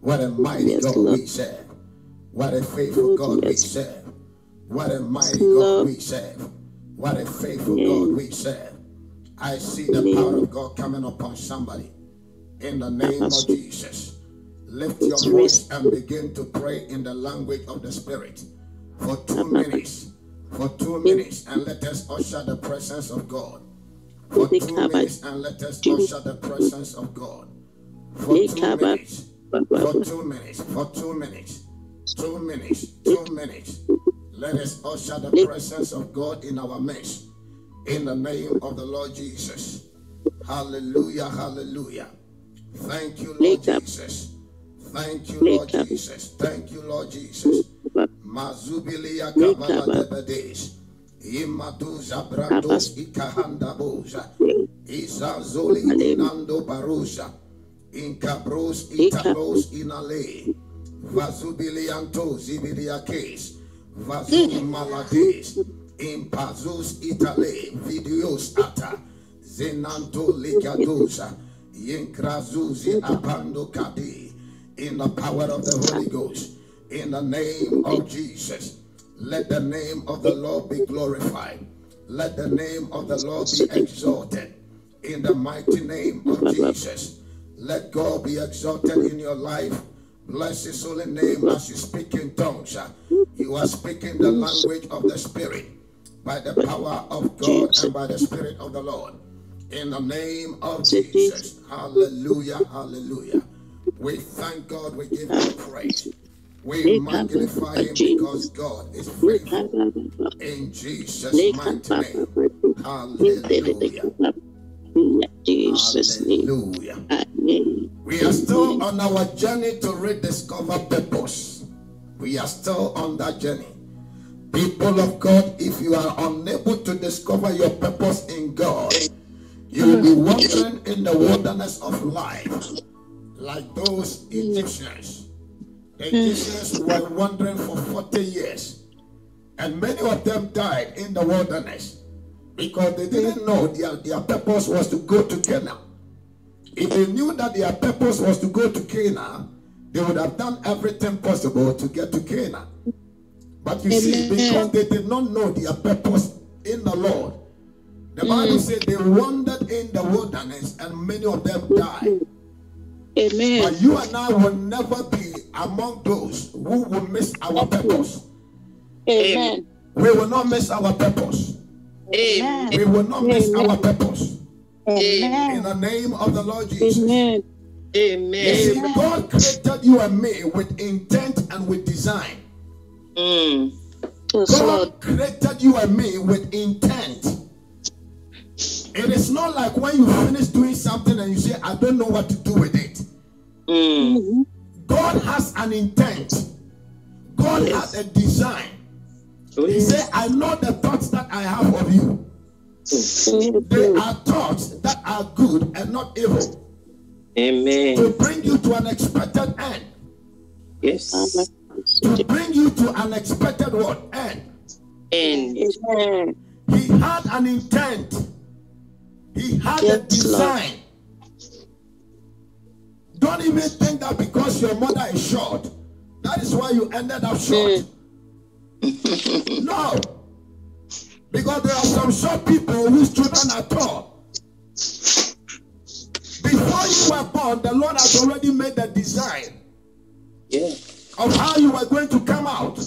What a mighty God we serve. What a faithful God we serve. What a mighty God we serve. What a faithful God we serve. I see the power of God coming upon somebody. In the name of Jesus. Lift your voice and begin to pray in the language of the Spirit for 2 minutes. For 2 minutes, and let us usher the presence of God. For 2 minutes, and let us usher the presence of God. For 2 minutes. For 2 minutes. For 2 minutes. 2 minutes. 2 minutes. Let us usher the presence of God in our midst. In the name of the Lord Jesus. Hallelujah. Hallelujah. Thank you, Lord Jesus. Thank you, Lord Jesus. Thank you, Lord Jesus. Mazubilia Kabala Debedes. Imaduza Brandos Ikahanda Boza. Izazoli Inando Baruza. Incabros Italos Inale. Vazubilianto Zibilia Case. Vazul Malades. Impazus Itale. Videos Ata. Zenanto Ligadoza. Yinkrazuzi Abando Kadi. In the power of the Holy Ghost. In the name of Jesus. Let the name of the Lord be glorified. Let the name of the Lord be exalted. In the mighty name of Jesus. Let God be exalted in your life. Bless his holy name as you speak in tongues. You are speaking the language of the Spirit by the power of God and by the Spirit of the Lord. In the name of Jesus. Hallelujah. Hallelujah. We thank God. We give him praise. We magnify him because God is faithful. In Jesus' mighty name. Hallelujah. Hallelujah. We are still on our journey to rediscover purpose. We are still on that journey. People of God, if you are unable to discover your purpose in God, you will be wandering in the wilderness of life like those Egyptians. The Egyptians were wandering for 40 years, and many of them died in the wilderness because they didn't know their purpose was to go to Canaan. If they knew that their purpose was to go to Canaan, they would have done everything possible to get to Canaan. But you see, because they did not know their purpose in the Lord, the Bible said they wandered in the wilderness and many of them died. Amen. But you and I will never be among those who will miss our purpose. Amen. We will not miss our purpose. Amen. We will not miss our purpose. Amen. In the name of the Lord Jesus. Amen. Amen. You see, God created you and me with intent and with design. God created you and me with intent. It is not like when you finish doing something and you say, I don't know what to do with it. God has an intent. God has a design. He said, I know the thoughts that I have of you. They are thoughts that are good and not evil. Amen. To bring you to an expected end. Yes. To bring you to an expected what? End. End. He had an intent. He had a design. Don't even think that because your mother is short, that is why you ended up short. No. Because there are some short people whose children are tall. Before you were born, the Lord has already made the design of how you were going to come out.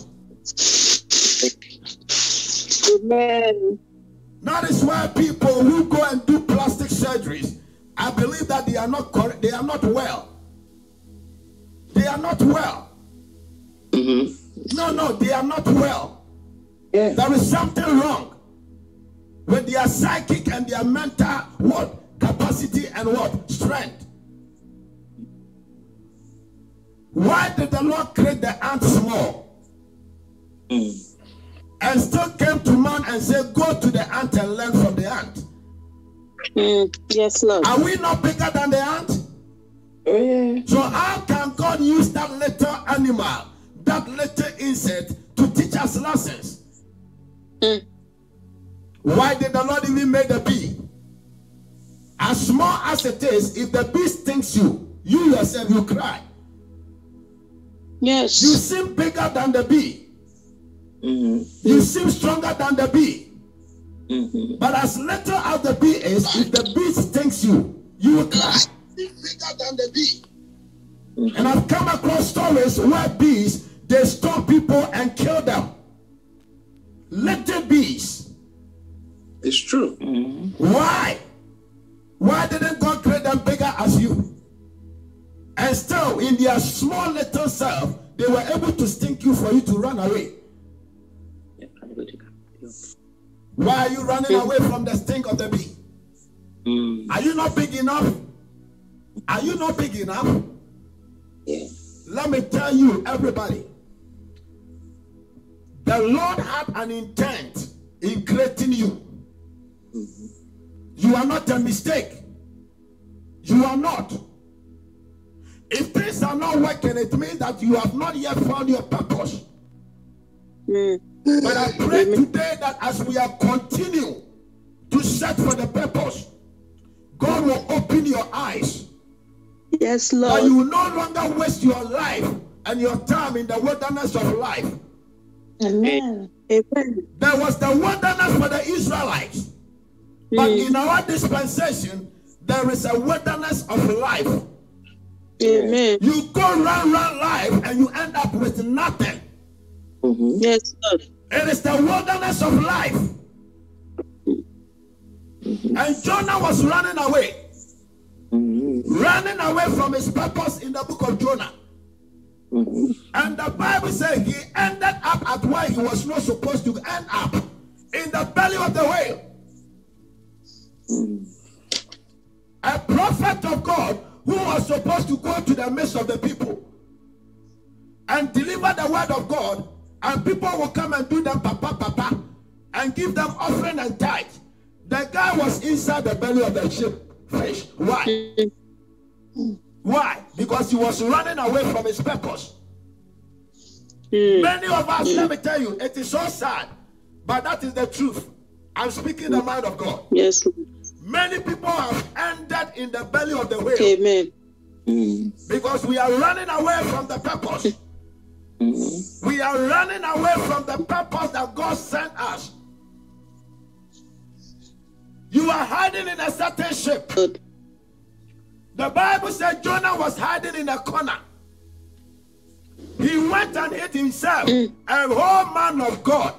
Amen. That is why people who go and do plastic surgeries, I believe that they are not correct. They are not well. They are not well. No, they are not well. There is something wrong with their psychic and their mental capacity and strength. Why did the Lord create the ant small and still came to man and said, go to the ant and learn from the ant? Yes, Lord. Are we not bigger than the ant? Oh, yeah. So how can God use that little animal, that little insect, to teach us lessons? Why did the Lord even make the bee? As small as it is, if the bee stings you, you yourself, you cry. Yes. You seem bigger than the bee. You seem stronger than the bee. But as little as the bee is, if the bee stings you, you will cry. Bigger than the bee. And I've come across stories where bees, they sting people and kill them. Little bees. It's true. Why? Why didn't God create them bigger as you? And still, in their small little self, they were able to sting you for you to run away. Why are you running away from the sting of the bee? Are you not big enough? Are you not big enough? Yeah. Let me tell you, everybody, the Lord had an intent in creating you. You are not a mistake. You are not. If things are not working, it means that you have not yet found your purpose. But I pray today that as we are continue to search for the purpose, God will open your eyes. Yes, Lord. That you will no longer waste your life and your time in the wilderness of life. Amen. Amen. There was the wilderness for the Israelites. But in our dispensation, there is a wilderness of life. Amen. You go run life and you end up with nothing. Yes, Lord. It is the wilderness of life. And Jonah was running away. Running away from his purpose in the book of Jonah. And the Bible says he ended up at where he was not supposed to end up. In the belly of the whale. A prophet of God who was supposed to go to the midst of the people and deliver the word of God, and people will come and do them papa and give them offering and tithe. The guy was inside the belly of the fish. Why? Why? Because he was running away from his purpose. Many of us, let me tell you, it is so sad, but that is the truth. I'm speaking the mind of God. Yes. Many people have ended in the belly of the whale. Amen. Because we are running away from the purpose. We are running away from the purpose that God sent us. You are hiding in a certain ship. The Bible said Jonah was hiding in a corner. He went and hid himself. A whole man of God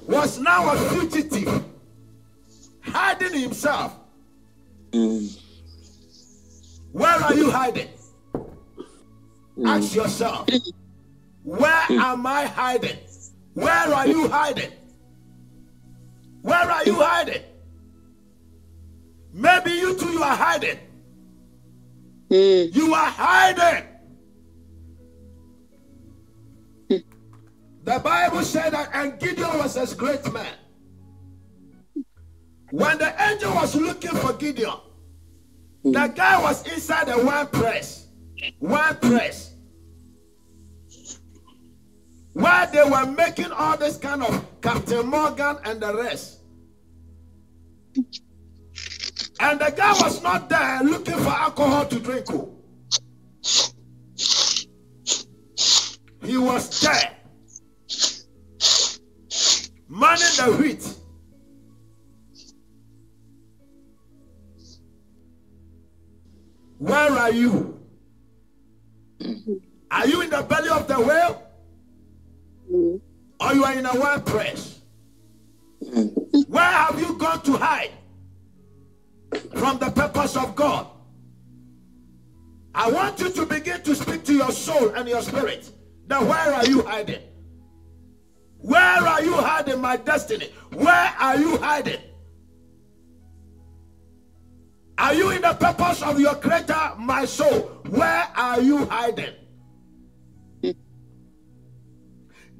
was now a fugitive, hiding himself. Where are you hiding? Ask yourself, where am I hiding? Where are you hiding? Where are you hiding? Maybe you too, you are hiding. You are hiding. The Bible said that, and Gideon was a great man. When the angel was looking for Gideon, the guy was inside a wine press. Wine press. Where they were making all this kind of Captain Morgan and the rest. And the guy was not there looking for alcohol to drink. He was there, manning the wheat. Where are you? Are you in the belly of the whale? Or you are in a wine press? Where have you gone to hide from the purpose of God? I want you to begin to speak to your soul and your spirit. Now, where are you hiding? Where are you hiding my destiny? Where are you hiding? Are you in the purpose of your creator, my soul? Where are you hiding?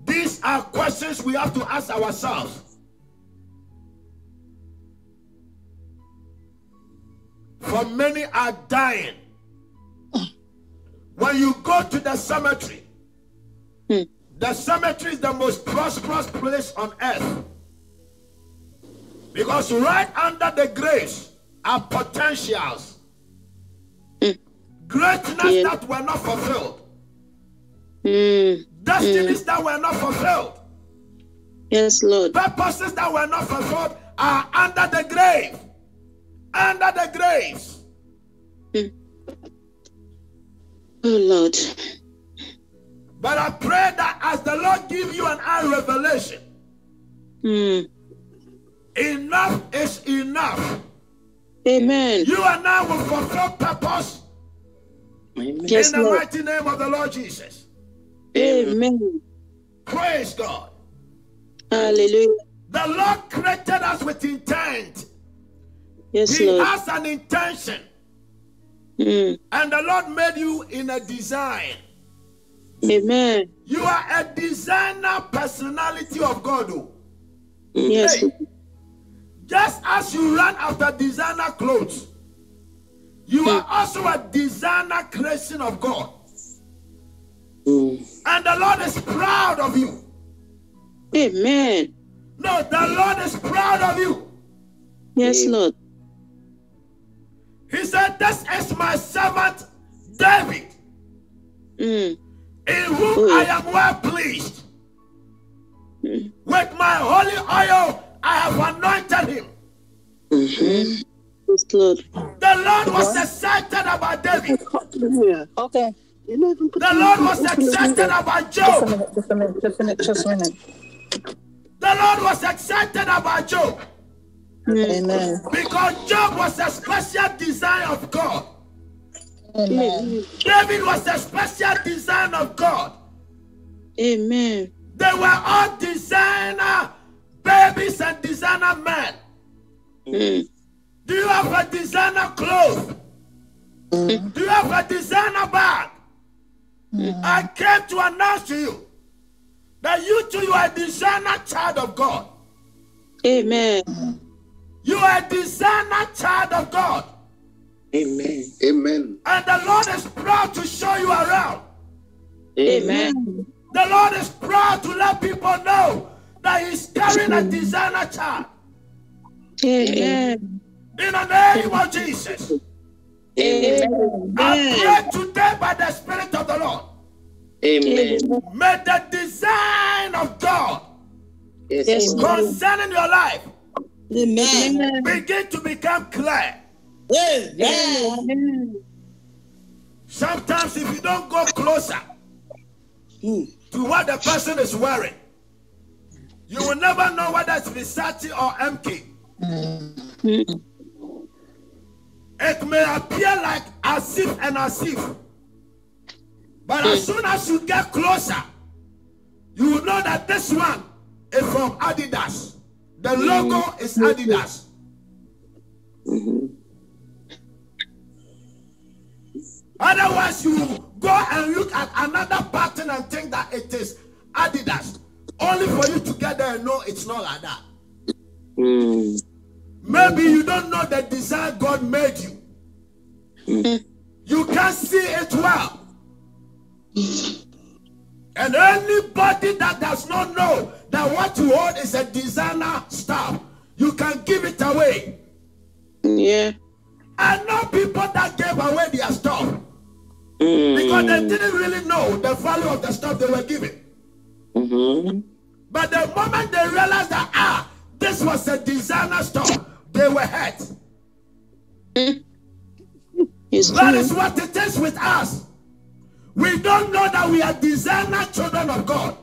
These are questions we have to ask ourselves. For many are dying. When you go to the cemetery, the cemetery is the most prosperous place on earth. Because right under the graves are potentials. Greatness that were not fulfilled. Destinies that were not fulfilled. Yes, Lord. Purposes that were not fulfilled are under the grave. Under the graves. Oh, Lord. But I pray that as the Lord give you an eye revelation, enough is enough. Amen. You and I will fulfill purpose. Amen. Yes, in the Lord. mighty name of the Lord Jesus. Amen. Praise God. Hallelujah. The Lord created us with intent. Yes, He Lord. has an intention. Mm. And the Lord made you in a design. Amen. You are a designer personality of God. Oh. Yes. Hey, just as you run after designer clothes, you are also a designer creation of God. And the Lord is proud of you. Amen. No, the Lord is proud of you. Yes, Lord. He said, "This is my servant David, Mm. in whom I am well pleased. With my holy oil I have anointed him." Yes, Lord. The Lord was excited about David. Okay. The Lord was excited about Job. Just a minute. The Lord was excited about Job. Amen. Because Job was a special design of God. Amen. David was a special design of God. Amen. They were all designer babies and designer men. Mm. Do you have a designer clothes? Do you have a designer bag? I came to announce to you that you too, you are a designer child of God. Amen. You are a designer child of God. Amen. Amen. And the Lord is proud to show you around. Amen. The Lord is proud to let people know that He's carrying a designer child. Amen. In the name of Jesus. Amen. I pray today by the Spirit of the Lord. Amen. May the design of God Yes, Lord. concerning your life Amen. begin to become clear. Amen. Sometimes if you don't go closer to what the person is wearing, you will never know whether it's Versace or MK. It may appear like as if. But as soon as you get closer, you will know that this one is from Adidas. The logo is Adidas. Otherwise, you go and look at another pattern and think that it is Adidas. Only for you to get there and know it's not like that. Maybe you don't know the design God made you. You can't see it well. And anybody that does not know that what you hold is a designer stuff, you can give it away. Yeah. I know people that gave away their stuff because they didn't really know the value of the stuff they were given. But the moment they realized that, this was a designer stuff, they were hurt. That is what it is with us. We don't know that we are designer children of God.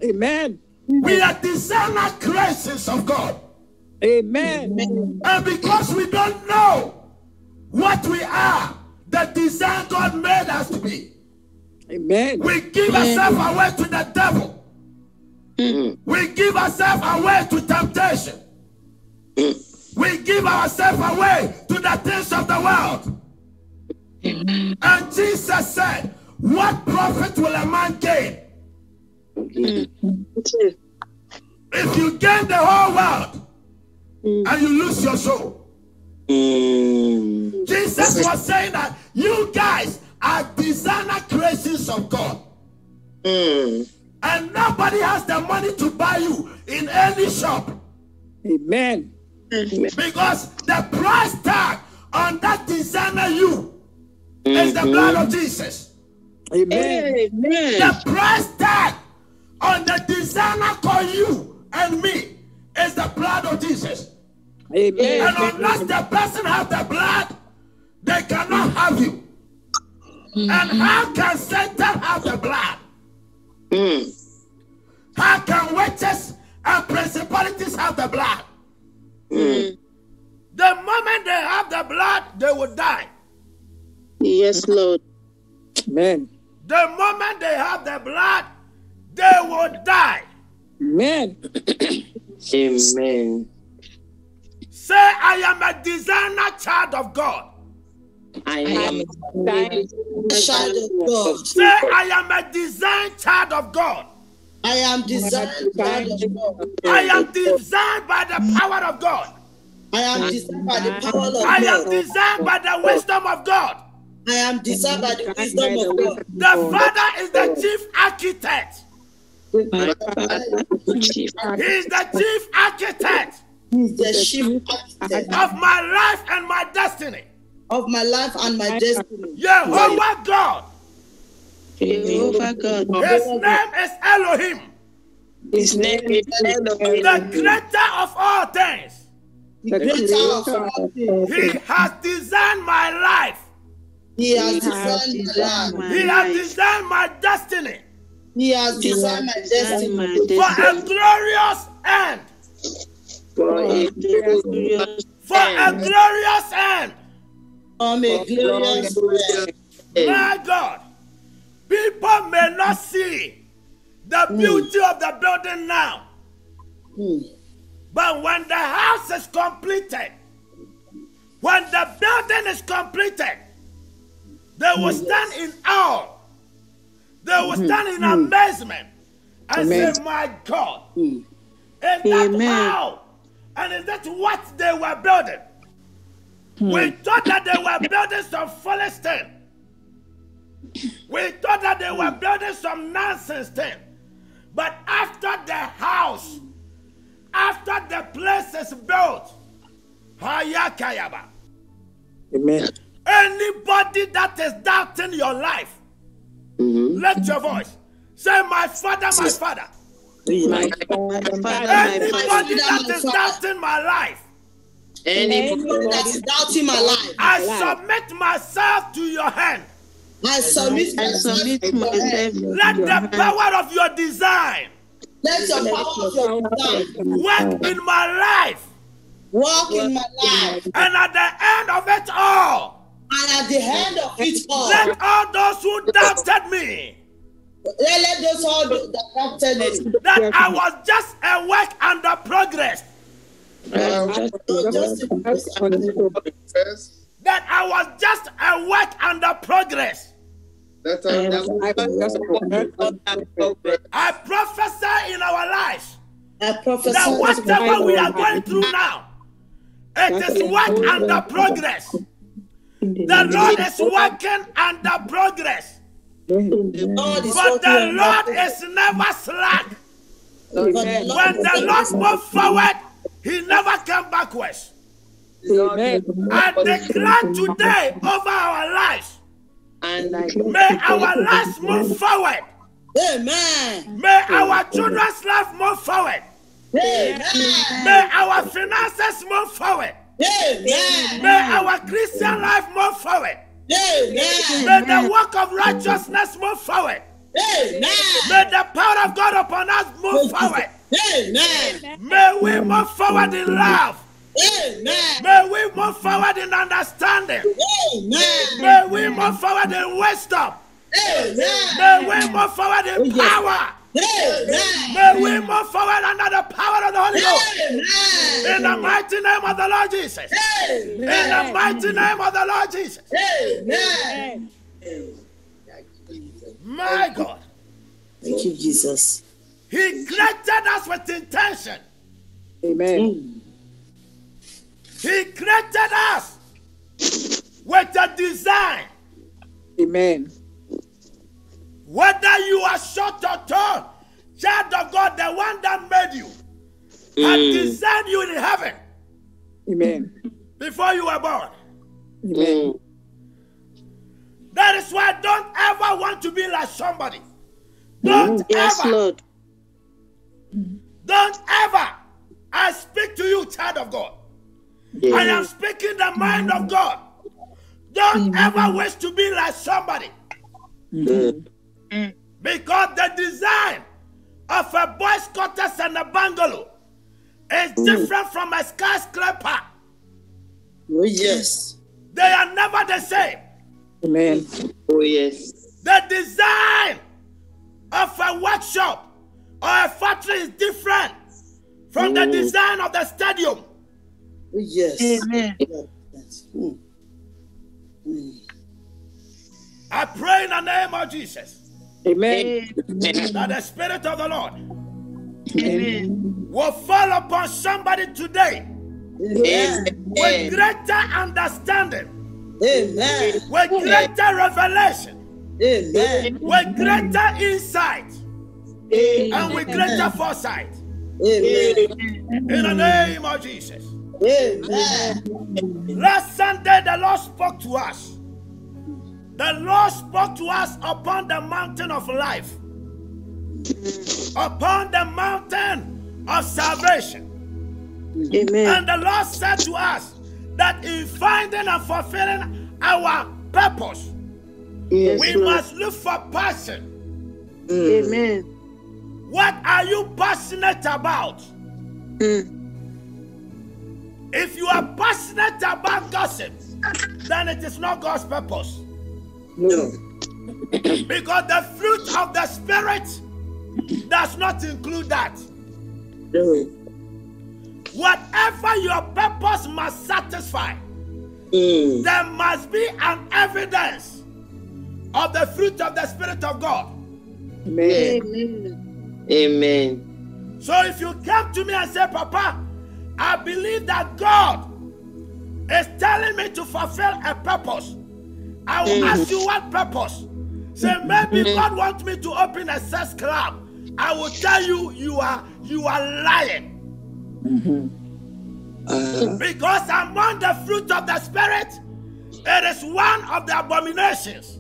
Amen. We are designer creations of God. Amen. And because we don't know what we are, the design God made us to be, Amen. we give ourselves away to the devil. We give ourselves away to temptation. We give ourselves away to the things of the world. And Jesus said, what profit will a man gain if you gain the whole world and you lose your soul? Jesus was saying that you guys are designer creations of God. And nobody has the money to buy you in any shop. Amen. Because the price tag on that designer you is the blood of Jesus. Amen. The price tag on the designer called you and me is the blood of Jesus. Amen. And unless the person has the blood, they cannot have you. And how can Satan have the blood? How can witches and principalities have the blood? The moment they have the blood, they will die. Yes, Lord. Amen. The moment they have the blood, they will die. Amen. Amen. Say, I am a designer child of God. I am Child of God. Say, I am a designed child of God. I am designed child of God. I am designed by the power of God. I am designed by the power of I am God. designed by the wisdom of God. I am designed by the wisdom of God. The Father is the chief architect. My Father is the chief He is the chief architect He's the chief architect of my life and my destiny. of my life and my destiny. Jehovah God. Jehovah God. His name is Elohim, His name is Elohim. the creator of all things. The creator of all things. He has designed my life. He has designed my life. He has designed my destiny He has designed my destiny for a glorious end. for a glorious For a glorious end. from a glorious end. My God, people may not see the beauty of the building now, but when the house is completed, when the building is completed, they will stand in awe. They will stand in amazement and say, my God, is that how? And is that what they were building? We thought that they were building some foolish thing. We thought that they were building some nonsense thing. But after the house, after the place is built, Hayakayaba. Amen. Anybody that is doubting your life, let your voice say, my Father, my Father. My Father, Anybody that is doubting my life, anybody that is doubting my life, I submit myself to your hand. I submit myself to your hand. Let the power of your design Let your power of your design work in my life. walk in my life. And at the end of it all, And at the end of it all, let all those who doubted me, let those all that doubted me, that I was just a work under progress, that I was just a work under progress. I prophesy in our lives I prophesy that whatever we are going through now, it is work under progress. The Lord is working under progress. the Lord is But the working Lord on is never slack. the When the Lord moved forward, he never came backwards. Amen. I declare today over our lives, may our lives move forward. Amen. May our children's life move forward. Amen. May our finances move forward. Amen. May our Christian life move forward. Amen. May the work of righteousness move forward. Amen. May the power of God upon us move forward. Amen. May we move forward in love. Amen. May we move forward in understanding. Amen. May we move forward in wisdom. Amen. May we move forward in power. Amen. May we move forward under the power of the Holy Ghost. Amen. In the mighty name of the Lord Jesus. In the mighty name of the Lord Jesus. Amen. My God. Thank you, Jesus. He created us with intention. Amen. He created us with a design. Amen. Whether you are short or tall, child of God, the one that made you, had designed you in heaven Amen. before you were born. Amen. That is why don't ever want to be somebody. Don't Yes, ever. Lord. Don't ever. I speak to you, child of God. I am speaking the mind of God. Don't ever wish to be like somebody. Because the design of a boy's quarters and a bungalow is different from a skyscraper. Oh, yes. They are never the same. Amen. Oh, yes. The design of a workshop or a factory is different from the design of the stadium. Oh, yes. Amen. I pray in the name of Jesus Amen. that the Spirit of the Lord Amen. will fall upon somebody today Amen. with greater understanding, Amen. with greater revelation, Amen. with greater insight, and with greater foresight. Amen. In the name of Jesus. Amen. Last Sunday, the Lord spoke to us. The Lord spoke to us upon the mountain of life, upon the mountain of salvation. Amen. And the Lord said to us that in finding and fulfilling our purpose, Yes, we Lord. must look for passion. Amen. What are you passionate about? If you are passionate about gossip, then it is not God's purpose. No. Because the fruit of the Spirit does not include that. No. Whatever your purpose must satisfy, there must be an evidence of the fruit of the Spirit of God. Amen. Amen. Amen. So if you come to me and say, Papa, I believe that God is telling me to fulfill a purpose, I will ask you what purpose. Say, maybe God wants me to open a sex club. I will tell you, you are lying. Because among the fruit of the Spirit, it is one of the abominations.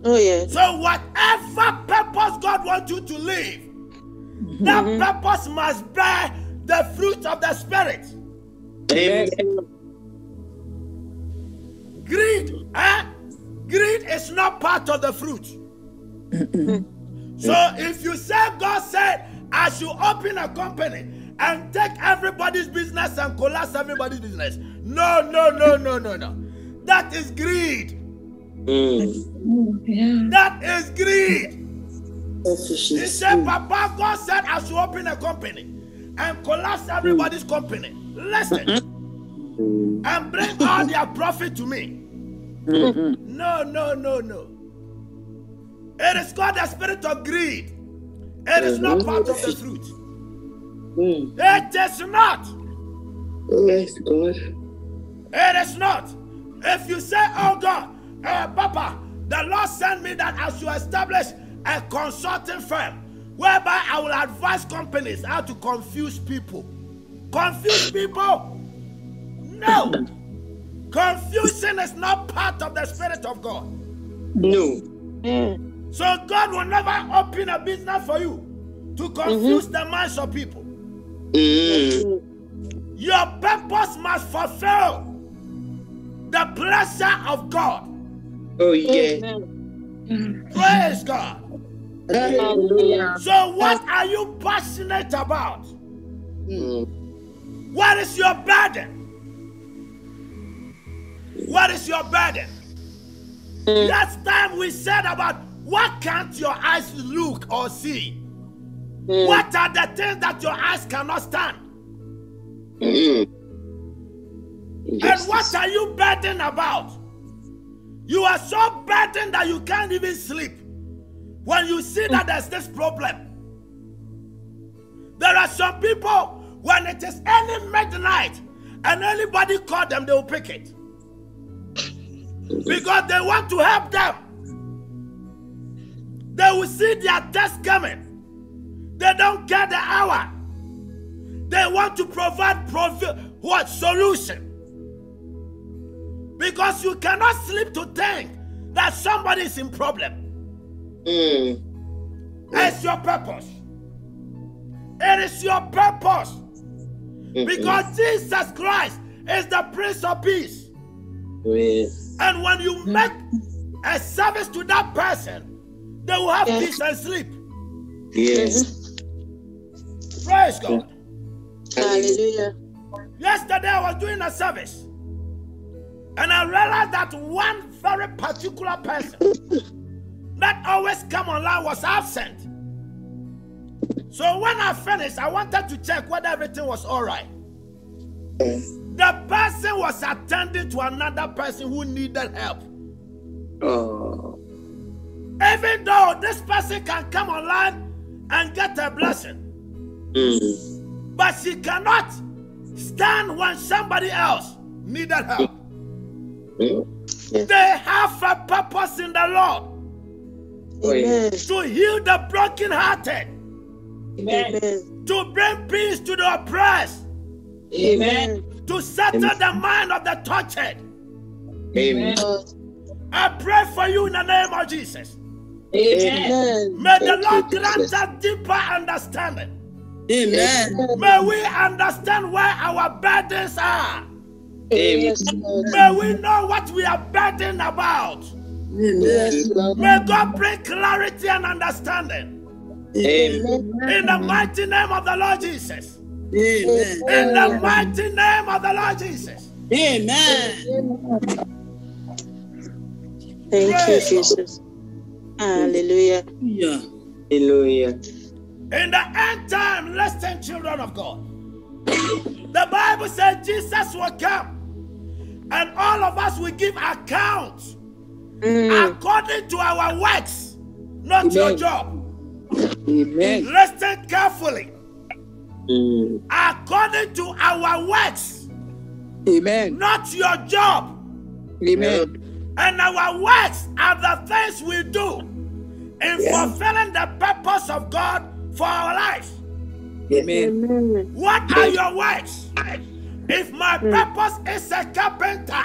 Oh, yes. So whatever purpose God wants you to live, that purpose must bear the fruit of the Spirit. Amen. Greed, greed is not part of the fruit. So if you say God said, I should open a company and take everybody's business and collapse everybody's business. No. That is greed. That is greed. He said, Papa, God said I should open a company and collapse everybody's company. Listen. And bring all their profit to me. No. It is called the spirit of greed. It is not part of the fruit. It is not. Yes, God. It is not. If you say, oh God, Papa, the Lord sent me that I should establish a consulting firm whereby I will advise companies how to confuse people. Confuse people? No. Confusion is not part of the Spirit of God. No. So God will never open a business for you to confuse the minds of people. Your purpose must fulfill the pleasure of God. Oh, yeah. Praise God. Hallelujah. So what are you passionate about? What is your burden? What is your burden? Last time we said about what can't your eyes look or see? What are the things that your eyes cannot stand? And what are you burdened about? You are so burdened that you can't even sleep when you see that there's this problem. There are some people, when it is any midnight and anybody call them, they will pick it. Because they want to help them. They will see their test coming. They don't care the hour. They want to provide solution. Because you cannot sleep to think that somebody is in problem. It's your purpose. It is your purpose. Because Jesus Christ is the Prince of Peace. And when you make a service to that person, they will have peace and sleep. Yes. Praise God. Hallelujah. Yesterday I was doing a service, and I realized that one very particular person that always come online was absent. So when I finished, I wanted to check whether everything was all right. The person was attending to another person who needed help. Oh. Even though this person can come online and get a blessing, but she cannot stand when somebody else needed help. They have a purpose in the Lord. Amen. To heal the brokenhearted. Amen. To bring peace to the oppressed. Amen. To settle the mind of the tortured. Amen. I pray for you in the name of Jesus. Amen. May the Lord grant us deeper understanding. Amen. May we understand where our burdens are. Yes, Lord. May we know what we are burdened about. Yes, Lord. May God bring clarity and understanding. Amen. In the mighty name of the Lord Jesus. Amen. In the mighty name of the Lord Jesus. Amen. Thank you, Jesus. Hallelujah. Yeah. Hallelujah. In the end time, listen, children of God. The Bible says Jesus will come and all of us will give account according to our works, not your job. Amen. Listen carefully. According to our works, Amen. not your job. Amen. And our works are the things we do in fulfilling the purpose of God for our life. Amen. What are your works? If my purpose is a carpenter,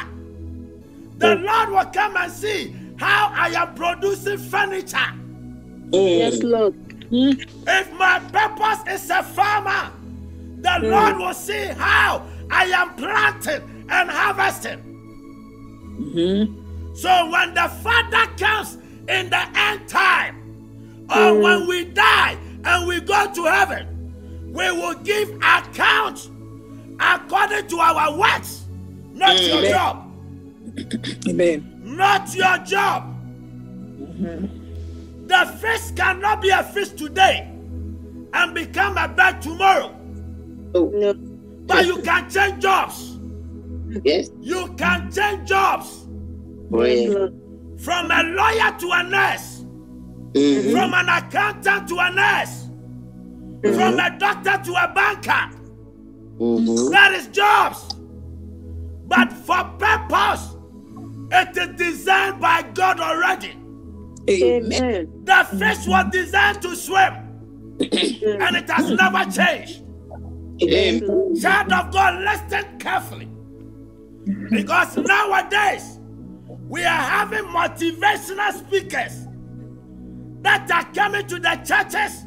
the Lord will come and see how I am producing furniture. Yes, Lord. If my purpose is a farmer, the Lord will see how I am planting and harvesting. So when the Father comes in the end time, or when we die and we go to heaven, we will give account according to our works, not your job. Amen. Not your job. The fish cannot be a fish today and become a bird tomorrow. No. But you can change jobs. Yes. You can change jobs. Yes, Lord. From a lawyer to a nurse. From an accountant to a nurse. From a doctor to a banker. That is jobs. But for purpose, it is designed by God already. Amen. The fish was designed to swim, and it has never changed. Amen. Child of God, listen carefully. Because nowadays, we are having motivational speakers that are coming to the churches,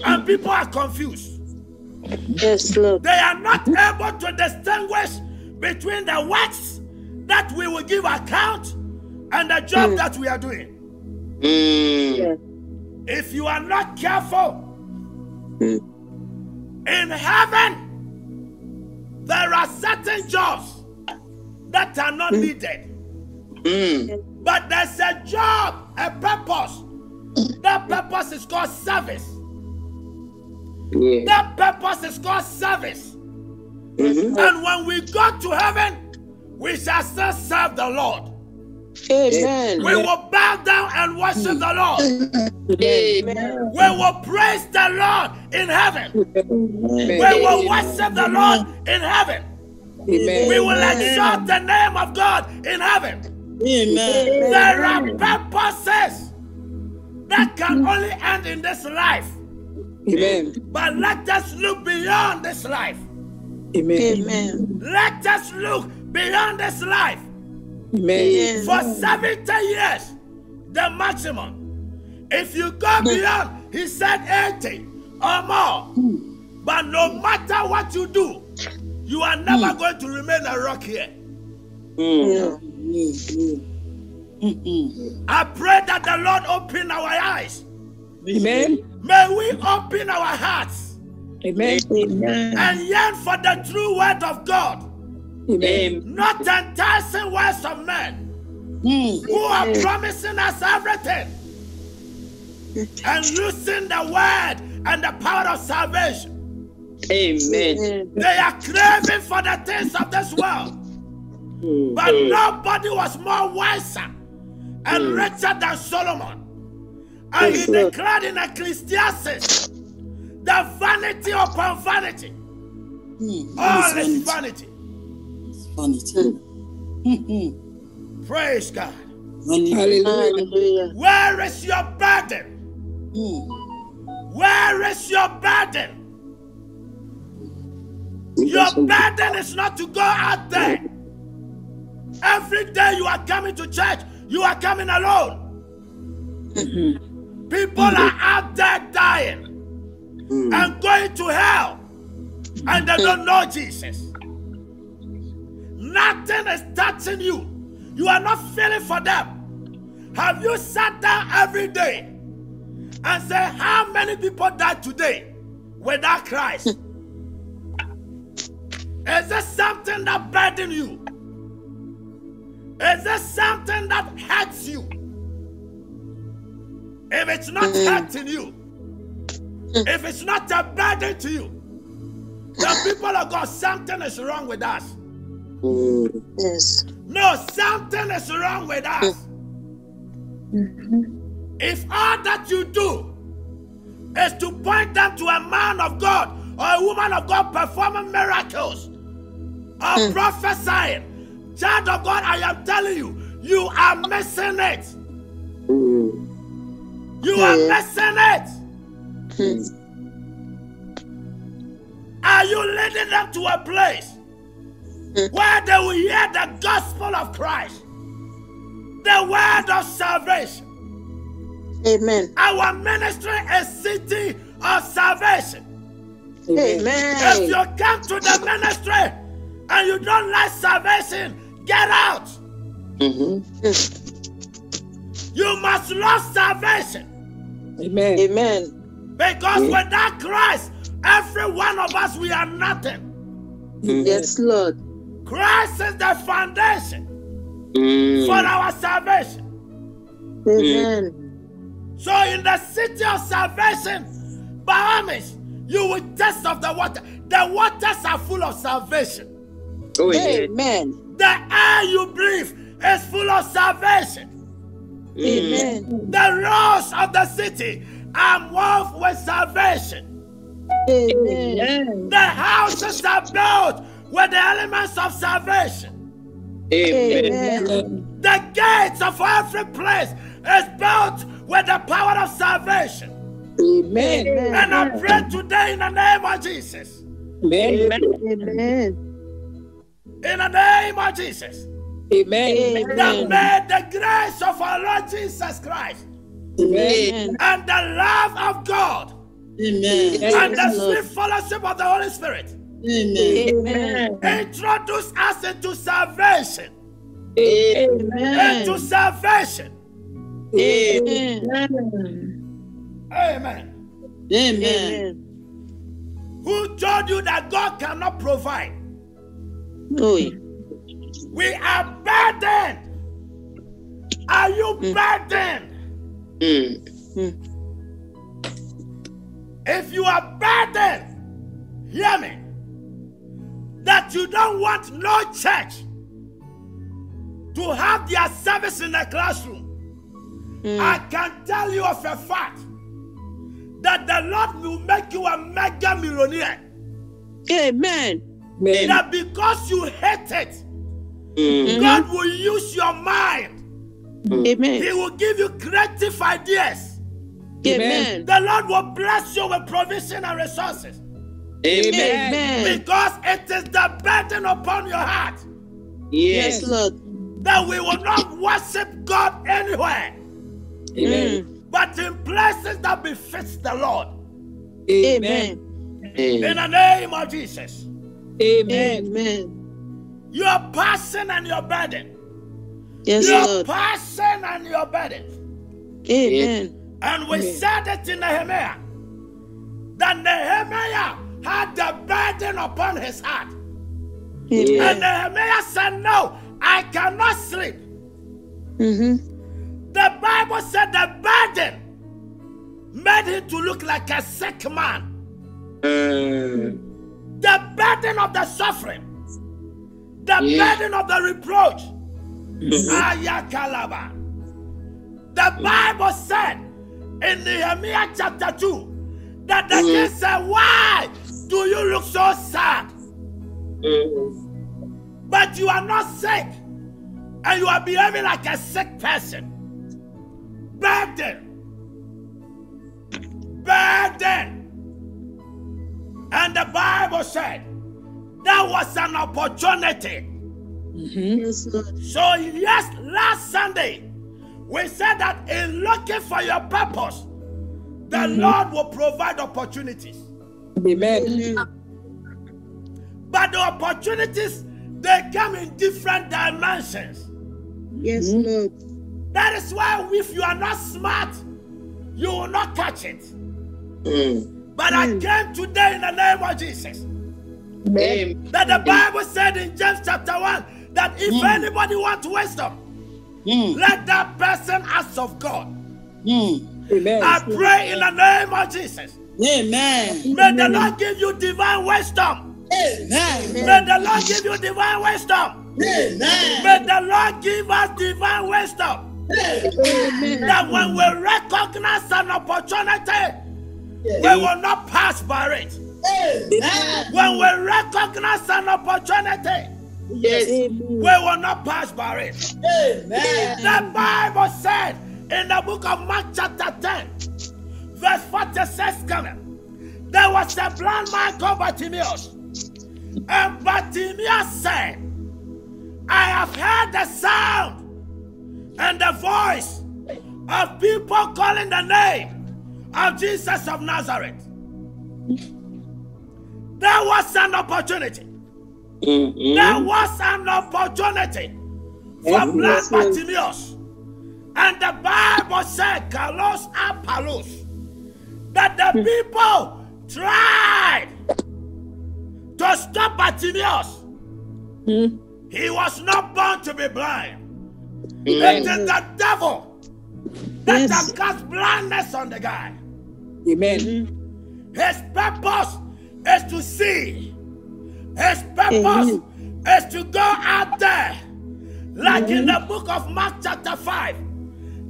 and people are confused. Yes, Lord. They are not able to distinguish between the works that we will give account and the job that we are doing. Yes. If you are not careful, in heaven, there are certain jobs that are not needed. But there's a job, a purpose. That purpose is called service. That purpose is called service. And when we go to heaven, we shall still serve the Lord. Amen. We will bow down and worship the Lord. Amen. We will praise the Lord in heaven. We will worship the Lord in heaven. Amen. We will exalt the name of God in heaven. Amen. There are purposes that can only end in this life. Amen. But let us look beyond this life. Amen. Amen. Let us look beyond this life. Amen. For 70 years, the maximum. If you go beyond, he said 80 or more. But no matter what you do, you are never going to remain a rock here. I pray that the Lord open our eyes. Amen. May we open our hearts. Amen. And yearn for the true word of God. Amen. Not enticing words of men who are promising us everything and losing the word and the power of salvation. Amen. They are craving for the things of this world. But nobody was more wiser and richer than Solomon. And he declared in Ecclesiastes, the vanity upon vanity. All is vanity. Praise God. Hallelujah. Where is your burden? Where is your burden? Your burden is not to go out there. Every day you are coming to church, you are coming alone. People are out there dying and going to hell, and they don't know Jesus. Nothing is touching you. You are not feeling for them. Have you sat down every day and said, how many people died today without Christ? Is this something that burdens you? Is this something that hurts you? If it's not hurting you, if it's not a burden to you, the people of God, something is wrong with us. Yes. No, something is wrong with us. If all that you do is to point them to a man of God or a woman of God performing miracles or prophesying, child of God, I am telling you, you are missing it. You are missing it. Are you leading them to a place where they will hear the gospel of Christ, the word of salvation? Amen. Our ministry is city of salvation. Amen. If you come to the ministry and you don't like salvation, get out. You must love salvation. Amen. Amen. Because without Christ, every one of us, we are nothing. Yes, Lord. Christ is the foundation for our salvation. Amen. So in the city of salvation, by all means, you will taste of the water. The waters are full of salvation. Amen. The air you breathe is full of salvation. Amen. The roads of the city are moved with salvation. Amen. The houses are built with the elements of salvation. Amen. The gates of every place is built with the power of salvation. Amen. And I pray today in the name of Jesus. Amen. Amen. In the name of Jesus. Amen. That may the grace of our Lord Jesus Christ Amen. and the love of God and the sweet fellowship of the Holy Spirit Amen. introduce us into salvation. Amen. Into salvation. Amen. Amen. Amen. Who told you that God cannot provide? Oh, We are burdened. Are you burdened? If you are burdened, hear me, that you don't want no church to have their service in the classroom, I can tell you of a fact that the Lord will make you a mega millionaire. Amen. That because you hate it, God will use your mind. Amen. He will give you creative ideas. Amen. The Lord will bless you with provision and resources. Amen. Because it is the burden upon your heart Yes, Lord. that we will not worship God anywhere, Amen. but in blessings that befits the Lord. Amen. In the name of Jesus. Amen. Amen. Your passion and your burden. Yes, Your Lord. passion and your burden. Amen. And we said it in Nehemiah, that Nehemiah had the burden upon his heart. Amen. And Nehemiah said, no, I cannot sleep. Mm-hmm. The Bible said the burden made him to look like a sick man. The burden of the suffering, the burden of the reproach. Ayakalaba. The Bible said in Nehemiah chapter 2 that the king said, why do you look so sad? But you are not sick, and you are behaving like a sick person. Burden. And the Bible said that was an opportunity. Yes, Lord. So yes, last Sunday we said that in looking for your purpose, the Lord will provide opportunities. Amen. But the opportunities, they come in different dimensions. Yes, Lord. That is why if you are not smart, you will not catch it. But I came today in the name of Jesus. That the Bible said in James chapter 1 that if anybody wants wisdom, let that person ask of God. Amen. I pray in the name of Jesus. Amen. May the Lord give you divine wisdom. Amen. May the Lord give you divine wisdom. Amen. May the Lord give us divine wisdom. That when we recognize an opportunity, we will not pass by it. When we recognize an opportunity, we will not pass by it. The Bible said in the book of Mark chapter 10, verse 46 coming, there was a blind man called Bartimaeus. And Bartimaeus said, I have heard the sound and the voice of people calling the name of Jesus of Nazareth. There was an opportunity. There was an opportunity for blind Bartimaeus. And the Bible said, Kalos Apalos, that the people tried to stop Bartimaeus. He was not born to be blind. It is the devil that has cast blindness on the guy. Amen. His purpose is to see. His purpose is to go out there. Like in the book of Mark chapter 5,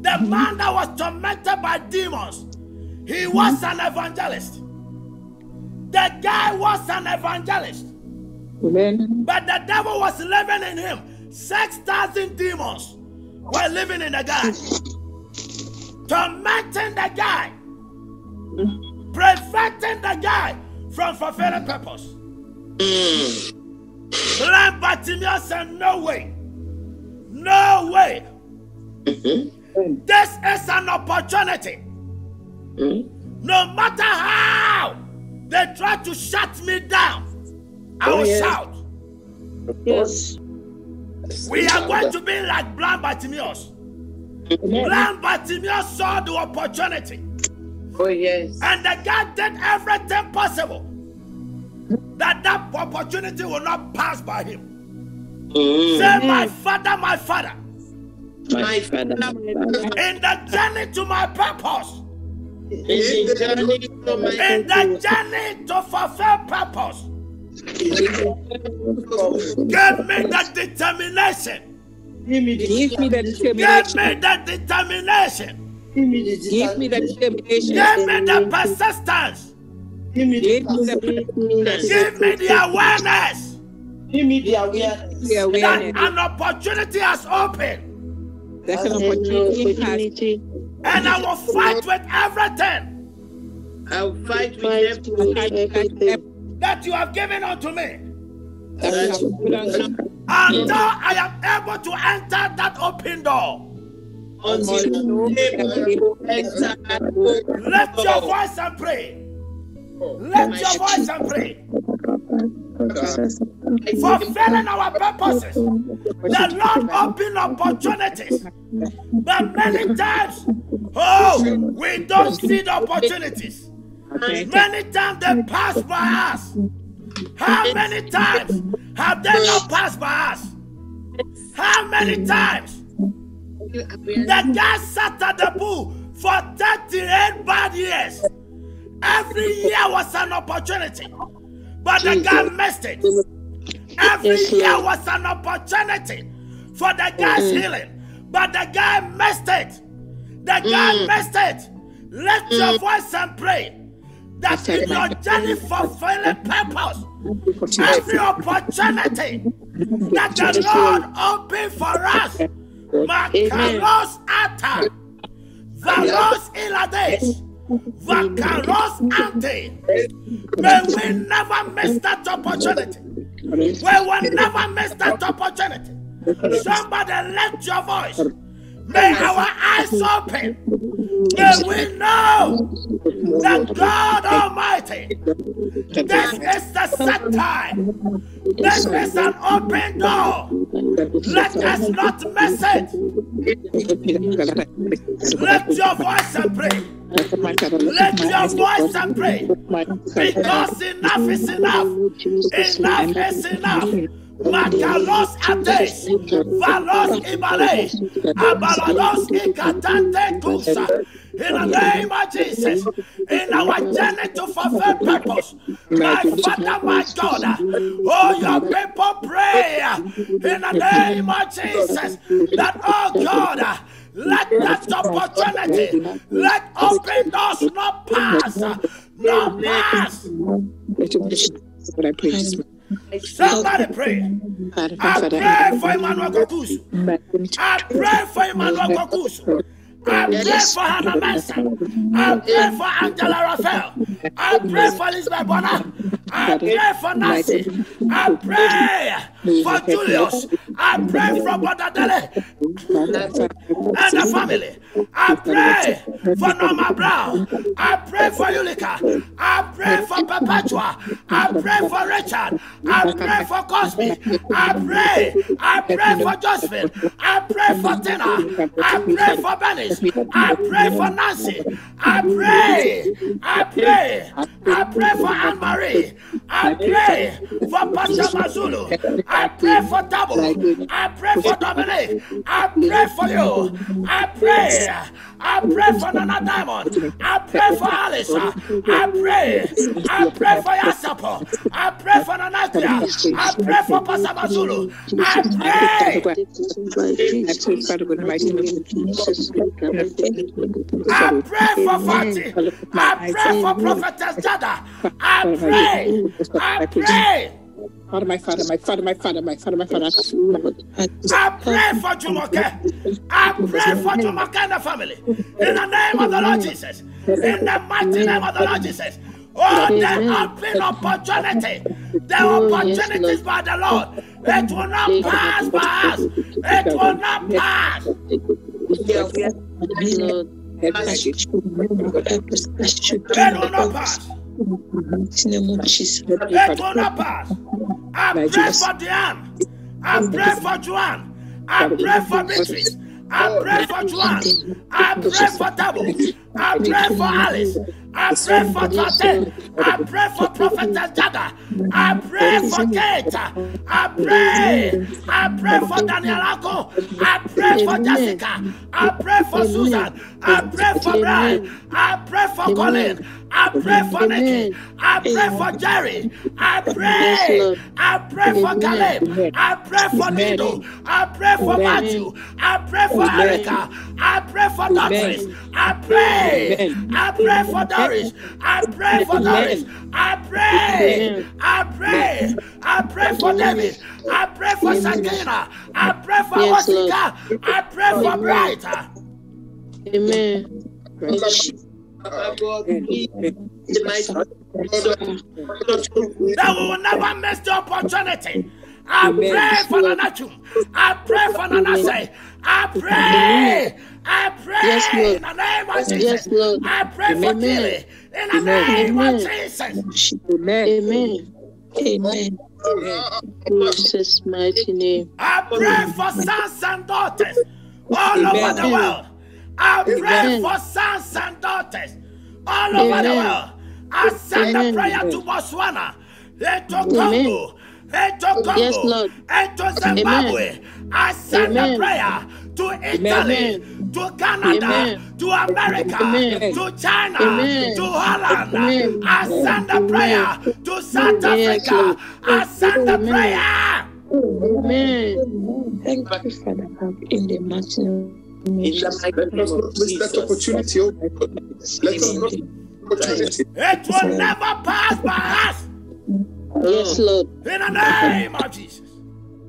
the man that was tormented by demons, he was an evangelist. The guy was an evangelist. Amen. But the devil was living in him. 6,000 demons were living in the guy, tormenting the guy, preventing the guy from fulfilling purpose. Blind Bartimaeus said, no way. No way. This is an opportunity. No matter how they try to shut me down, I will shout. Yes. We are going to be like blind Bartimaeus. Blind Bartimaeus saw the opportunity. Oh, yes. And the guy did everything possible that opportunity will not pass by him. Say, my father, my father. My father. In the journey to my purpose. In the journey to fulfill purpose. Give me the determination. Give me the Give me determination. the determination. Give me the determination. Give me the persistence. Give me the Give me the awareness. Give me the awareness. the That awareness. an opportunity has opened. That's an opportunity. And I will fight with everything I'll fight with them that you have given unto me Has. until I am able to enter that open door. until Lift your voice and pray. Lift your voice and pray. Fulfilling our purposes. The Lord open opportunities. But many times, we don't see the opportunities. Many times they pass by us. How many times have they not passed by us? How many times? The guy sat at the pool for 38 bad years. Every year was an opportunity, but the guy missed it. Every year was an opportunity for the guy's healing, but the guy missed it. The guy missed it. Lift your voice and pray that in your journey fulfilling purpose, every opportunity that the Lord opened for us, Makaros Ata, Valos Ilades, Vakaros Ante, may we never miss that opportunity. We will never miss that opportunity. Somebody lift your voice. May our eyes open. May we know that God Almighty, this is the set time. This is an open door. Let us not miss it. Lift your voice and pray. Lift your voice and pray. Because enough is enough. Enough is enough. Makalos Ates, Valos Ibales, Abalados Ikatante Tusa. In the name of Jesus, in our journey to fulfill purpose, my Father, my God, your people pray in the name of Jesus that, oh God, let that opportunity, let open doors not pass, not pass. Somebody pray. I pray for Emmanuel Kokusu. I pray for Emmanuel Kokusu. I pray for Hannah Manson. I pray for Angela Raphael. I pray for Elizabeth Bonner. I pray for Nancy. I pray for Julius. I pray for Bodadele and the family. I pray for Norma Brown. I pray for Ulika. I pray for Perpetua. I pray for Richard. I pray for Cosby. I pray for Josephine. I pray for Tina. I pray for Benny. I pray for Nancy. I pray for Anne Marie. I pray for Pastor Mazulu. I pray for Tabo. I pray for Dominic. I pray for you. I pray for Nana Diamond. I pray for Alisa. I pray for Yasapo. I pray for Nanakia. I pray for Pastor Mazulu. I pray for Fati. I pray for Prophetess Jada. I pray. Father, my Father. I pray for Jumoke. I pray for Jumoke and the family. In the name of the Lord Jesus. In the mighty name of the Lord Jesus. Oh, there have been opportunity. The opportunities by the Lord. It will not pass by us. It will not pass. It will not pass. It will not pass. I pray for Diane. I pray for Joanne. I pray for Beatrice. I pray for Joanne. I pray for Tabo. I pray for Alice. I pray for Tate. I pray for Prophetess Jada. I pray for Kate. I pray for Daniel Ako. I pray for Jessica. I pray for Susan. I pray for Brian. I pray for Colin. I pray for Nikki. I pray for Jerry. I pray for Caleb. I pray for Nido. I pray for Matthew. I pray for Erica. I pray for Doris. I pray for Doris. I pray for Doris. I pray for David. I pray for Sakina. I pray for Osika. I pray for Brighter. Amen. That we will never miss the opportunity. I I pray for Nanachum. I pray for Nanase. I pray. I pray in the name of Jesus. I pray for Tilly in the name of Jesus. Amen. Amen. Jesus' mighty name. I pray for sons and daughters all over the world. I pray for sons and daughters all over the world. I send a prayer to Botswana, to Congo, to Zimbabwe. I send a prayer to Italy, to Canada, to America, to China, to Holland. I send a prayer to South Africa. I send a prayer. Amen. Thank you, Father God, in the mighty name. Let opportunity. It will never pass by us. Yes, Lord. In the name of Jesus.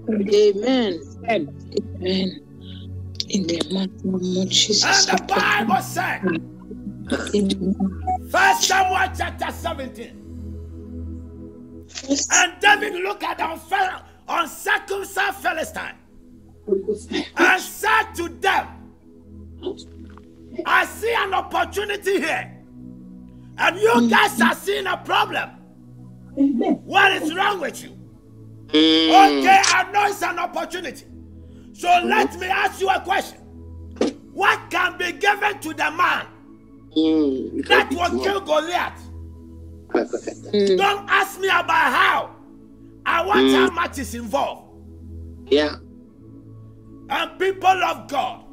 Amen. Amen. In the mighty name of Jesus. And the Bible said, 1 Samuel chapter 17. And David looked at the uncircumcised Philistine and said to them, I see an opportunity here. And you guys are seeing a problem. What is wrong with you? Okay, I know it's an opportunity. So let me ask you a question. What can be given to the man that will kill Goliath? Don't ask me about how. I want how much is involved. Yeah. And people of God,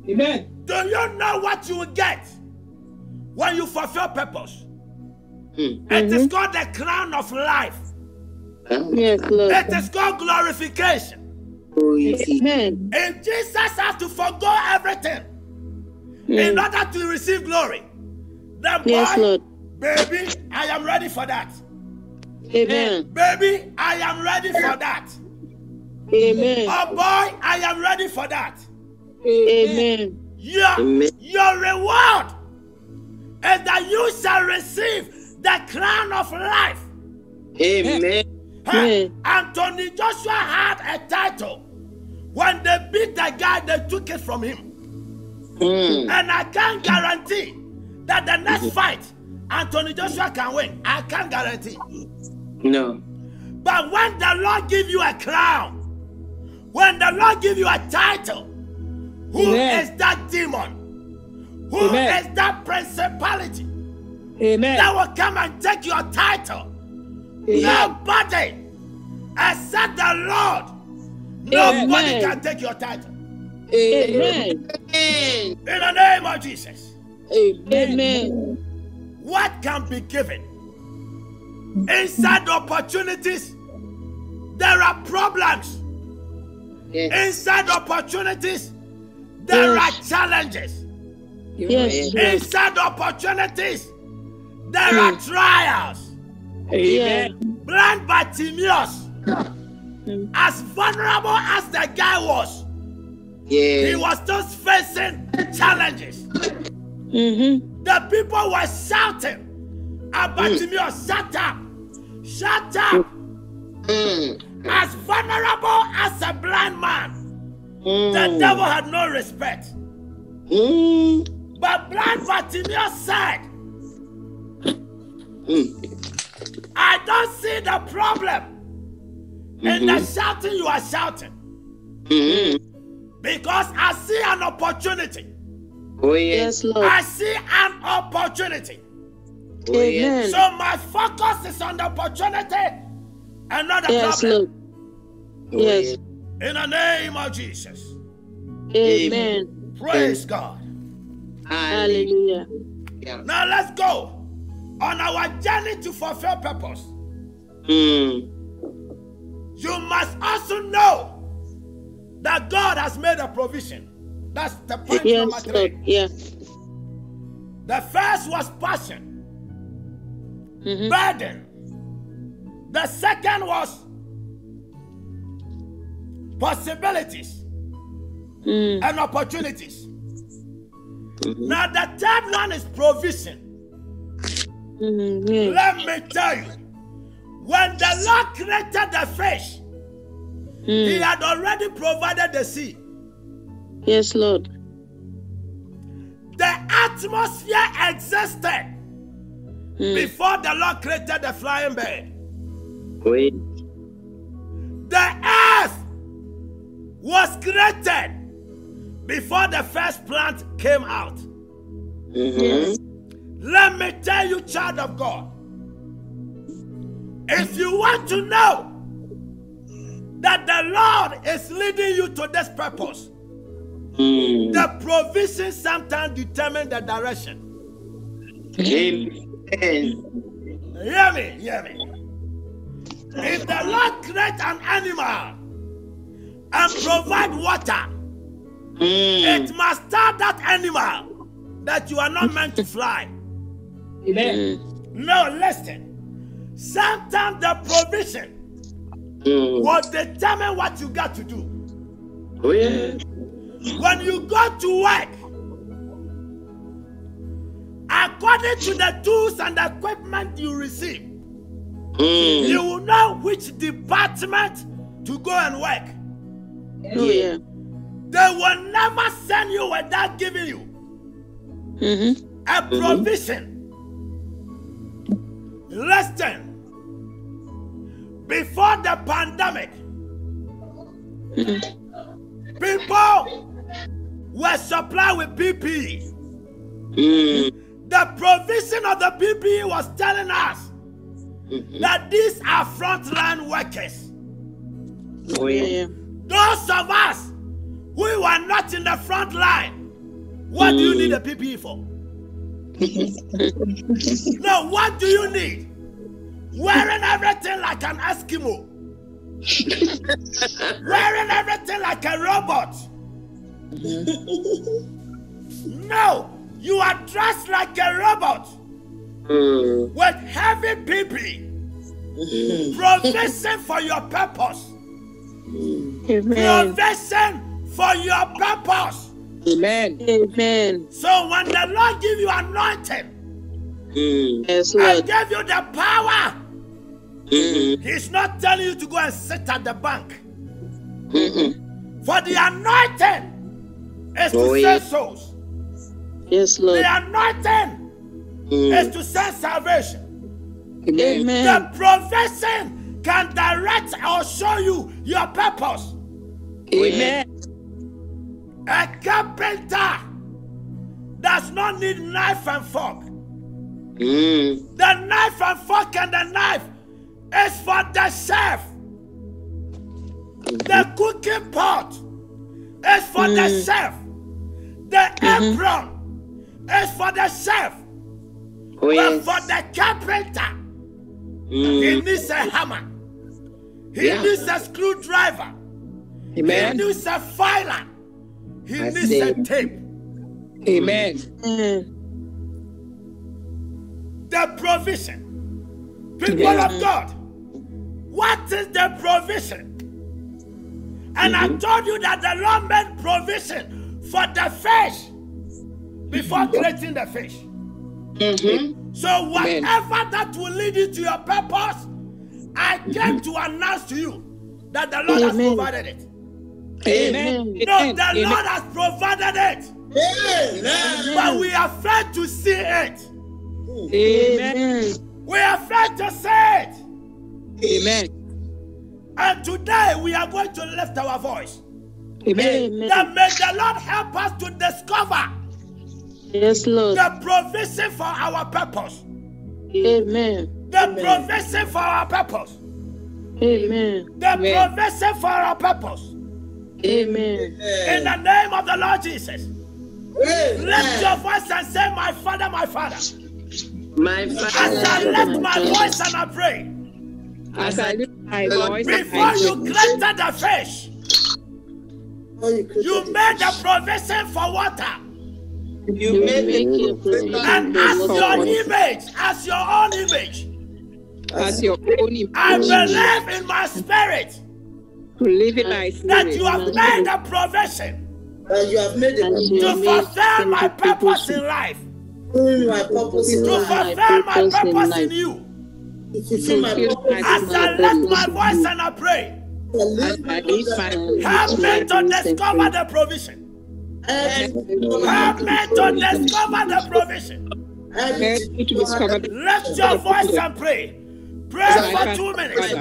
Amen. do you know what you will get when you fulfill purpose? It is called the crown of life. Yes, Lord. It is called glorification. Amen. If Jesus has to forgo everything in order to receive glory, then boy, Yes, Lord. baby, I am ready for that. Amen. Baby, I am ready for that. Amen. Oh boy, I am ready for that. Amen. Your reward is that you shall receive the crown of life. Amen. Anthony Joshua had a title. When they beat the guy, they took it from him. And I can't guarantee that the next fight, Anthony Joshua can win. I can't guarantee. No. But when the Lord give you a crown, when the Lord give you a title, who is that demon? Who is that principality that will come and take your title? Nobody except the Lord. Nobody can take your title. Amen. In the name of Jesus. Amen. What can be given? Inside opportunities, there are problems. Inside opportunities, there are challenges. Yes. Inside opportunities, there are trials. Amen. Blind Bartimaeus, as vulnerable as the guy was, he was still facing challenges. The people were shouting, Bartimaeus, shut up! Shut up! As vulnerable as a blind man, the devil had no respect. But blind Bartimaeus said, I don't see the problem in the shouting you are shouting. Because I see an opportunity. Oh, yes. Lord. I see an opportunity. Amen. So my focus is on the opportunity and not the problem. Lord. Yes. In the name of Jesus. Amen. Praise God. Hallelujah. Now let's go on our journey to fulfill purpose. You must also know that God has made a provision. That's the point number 3. Lord. Yes. The first was passion, burden. The second was possibilities and opportunities. Now the third one is provision. Let me tell you, when the Lord created the fish He had already provided the sea. Yes, Lord. The atmosphere existed before the Lord created the flying bird. Oui. The earth was created before the first plant came out. Let me tell you, child of God, if you want to know that the Lord is leading you to this purpose, the provision sometimes determine the direction. Amen. Hear me, hear me. If the Lord create an animal and provide water, it must tell that animal that you are not meant to fly. Amen. No, listen. Sometimes the provision will determine what you got to do. Oh, yeah. When you go to work, according to the tools and the equipment you receive, you will know which department to go and work. Oh, yeah. They will never send you without giving you a provision. Listen, before the pandemic, people were supplied with PPE. The provision of the PPE was telling us that these are frontline workers. Oh, yeah. Those of us who were not in the front line, what do you need a PPE for? No, what do you need? Wearing everything like an Eskimo. Wearing everything like a robot. No, you are dressed like a robot with heavy PPE. Provision for your purpose. Amen. Provision for your purpose. Amen. Amen. So when the Lord give you anointing, Yes, and Lord. give you the power, He's not telling you to go and sit at the bank. For the anointing is to save souls. Yes, Lord. The anointing is to send salvation. Amen. The provision can direct or show you your purpose. Amen. A carpenter does not need knife and fork. The knife and fork and the knife is for the chef. The cooking pot is for the chef. The apron is for the chef. But for the carpenter, he needs a hammer. He needs a screwdriver. He needs a filer. He needs a tape. Amen. The provision. People of God, what is the provision? And I told you that the Lord made provision for the fish before creating the fish. So whatever that will lead you to your purpose, I came to announce to you that the Lord has provided it. Amen. No, the Lord has provided it. But we are afraid to see it. Amen. We are afraid to say it. Amen. And today we are going to lift our voice. Amen. That may the Lord help us to discover Yes, Lord. the provision for our purpose. Amen. The provision for our purpose. Amen. The provision for our purpose. Amen. In the name of the Lord Jesus. Lift your voice and say, my Father, my Father. My As Father. I lift my voice and I pray. As I lift my voice, Before you created the fish, you made the provision for water. You made me. And as your image, as your own image, as your own image, I believe in my spirit to live in my that spirit, you have made the provision You have made it to fulfill my purpose in life, my purpose to fulfill my purpose in you. to fulfill my purpose. As I lift my voice and I pray, I leave my Help me to discover the provision. Help me to discover the provision. Help me to discover the Lift your voice and pray. Pray for 2 minutes.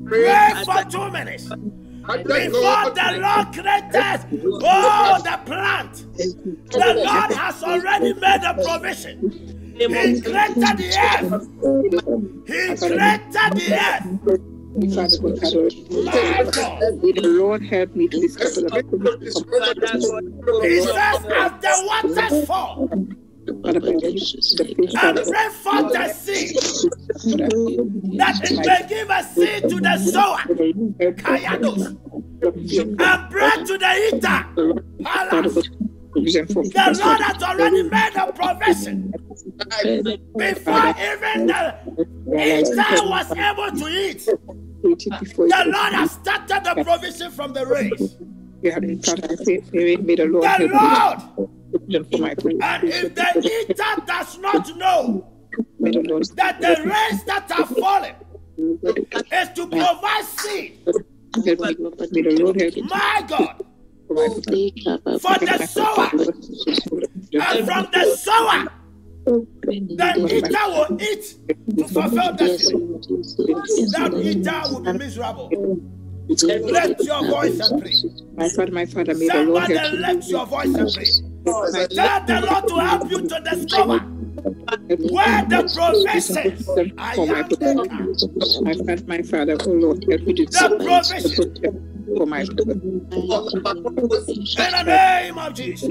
Pray for 2 minutes. Before the Lord created the plant, the Lord has already made a provision. He created the earth. He created the earth. Father God, may the Lord help me to discover the provision. He says, as the waters fall and bring forth the seed, that it may give a seed to the sower, Kayados, and bread to the eater, Palas. The Lord has already made a provision before even the eater was able to eat. The Lord has started the provision from the race. The Lord, and if the eater does not know that the rains that are falling is to provide seed, my God, for the sower, and from the sower, the eater will eat to fulfill destiny. That eater will be miserable. Lift your voice and pray. My Father, may the Lord help you. Lift your voice and pray. Tell the Lord to help you to discover where the provisions are. My Father, oh Lord, help me to the provision for my brother. In the name of Jesus.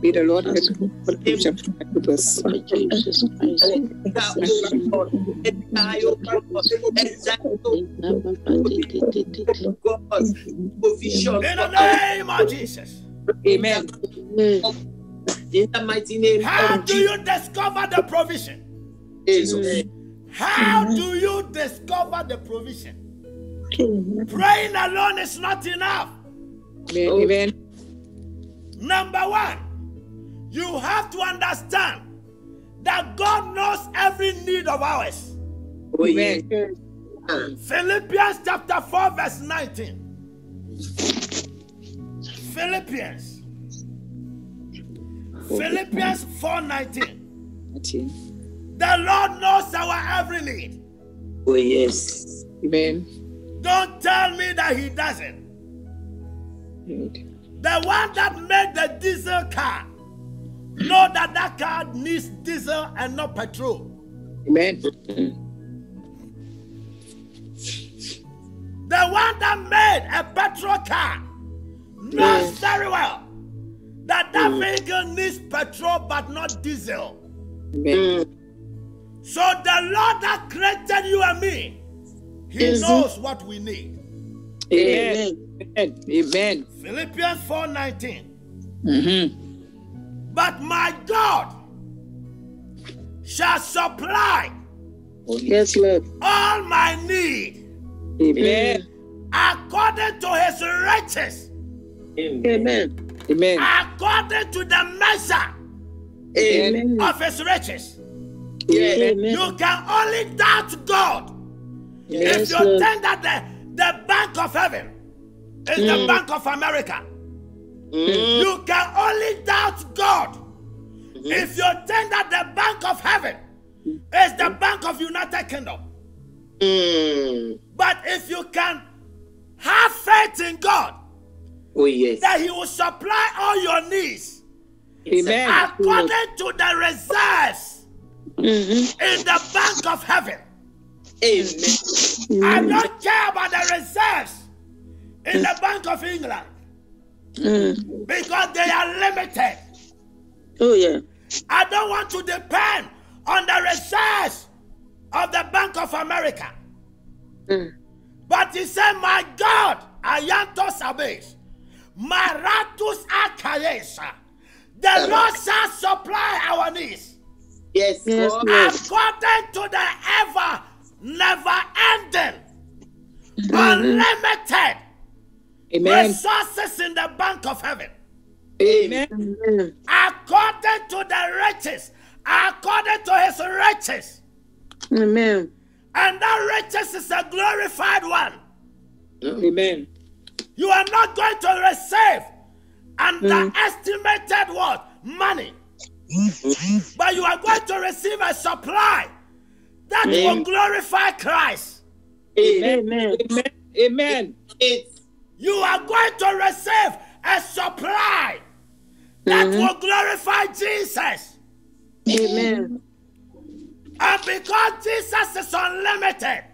May the Lord help me for the provision for my brothers. In the name of Jesus. Amen. In the mighty name How of do you discover the provision? Jesus. How do you discover the provision? Praying alone is not enough. Amen. Number one, you have to understand that God knows every need of ours. Oh, yes. Philippians chapter 4 verse 19. Philippians 4:19. The Lord knows our every need. Oh, yes. Amen. Don't tell me that He doesn't. The one that made the diesel car know that that car needs diesel and not petrol. Amen. The one that made a petrol car knows very well that that vehicle needs petrol but not diesel. Amen. So the Lord that created you and me, He knows what we need. Amen. Amen. Philippians 4:19. Mm-hmm. But my God shall supply Yes, Lord. all my need Amen. according to His riches. Amen. Amen. According to the measure Amen. of His riches. Amen. You can only doubt God if Yes, you Lord. think that the Bank of Heaven is the Bank of America. You can only doubt God if you think that the Bank of Heaven is the Bank of United Kingdom. But if you can have faith in God, Oh, yes. that He will supply all your needs Amen. according to the reserves in the Bank of Heaven. Amen. I don't care about the reserves in the Bank of England because they are limited. Oh, yeah. I don't want to depend on the reserves of the Bank of America. But He said, my God, Ayantos Abes, Maratus Akayesa, the Lord shall supply our needs. Yes, Yes, Lord. Lord. According to the ever never ending, unlimited Amen. resources in the Bank of Heaven. Amen. Amen. According to the riches, according to His riches. Amen. And that riches is a glorified one. Amen. You are not going to receive underestimated what? Money. But you are going to receive a supply that will glorify Christ. Amen. Amen. You are going to receive a supply that will glorify Jesus. Amen. And because Jesus is unlimited,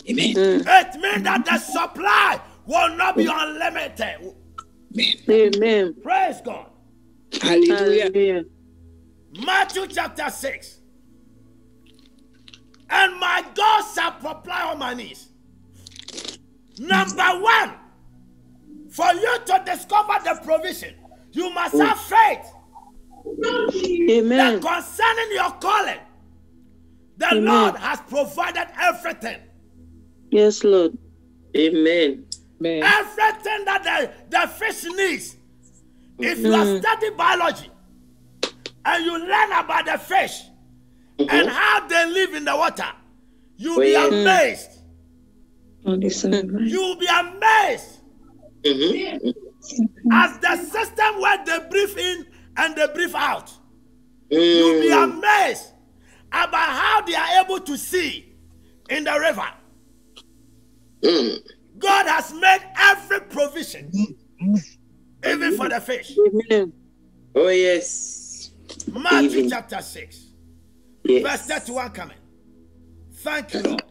Amen. it means that the supply will not be unlimited. Amen. Praise God. Hallelujah. Matthew chapter 6. And my God shall supply all my needs. Number one, for you to discover the provision, you must have faith. Amen. That concerning your calling, the Lord has provided everything. Yes, Lord. Amen. Everything that the fish needs. If you are studying biology and you learn about the fish and how they live in the water, you'll be amazed. You will be amazed as the system where they breathe in and they breathe out. You'll be amazed about how they are able to see in the river. God has made every provision, even for the fish. Amen. Oh, yes. Matthew chapter 6, Yes. verse 31 coming. Thank you, Lord.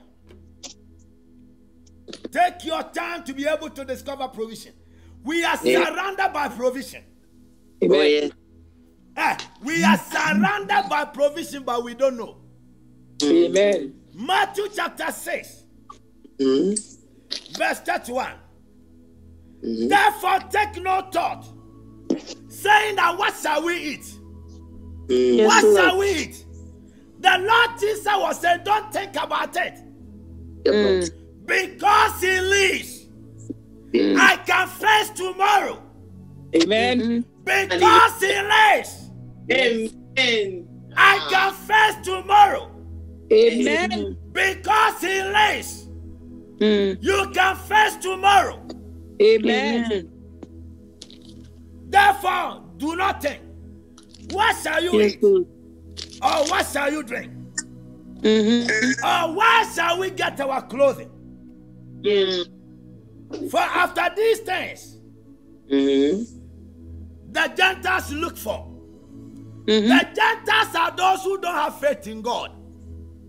Take your time to be able to discover provision. We are surrounded by provision. Oh, yes. We are surrounded by provision, but we don't know. Amen. Matthew chapter 6, verse 31. Therefore take no thought, saying that what shall we eat? Yes, What Lord. shall we eat? The Lord Jesus was saying, don't think about it. Because he lives, I can face tomorrow. Amen. Because he lives, Amen. I can face tomorrow. Amen. Because he lives, you can face tomorrow. Amen. Therefore, do not think, what shall you Yes, eat? Lord. Or what shall you drink? Or where shall we get our clothing? Yes. For after these things, the Gentiles look for. The Gentiles are those who don't have faith in God.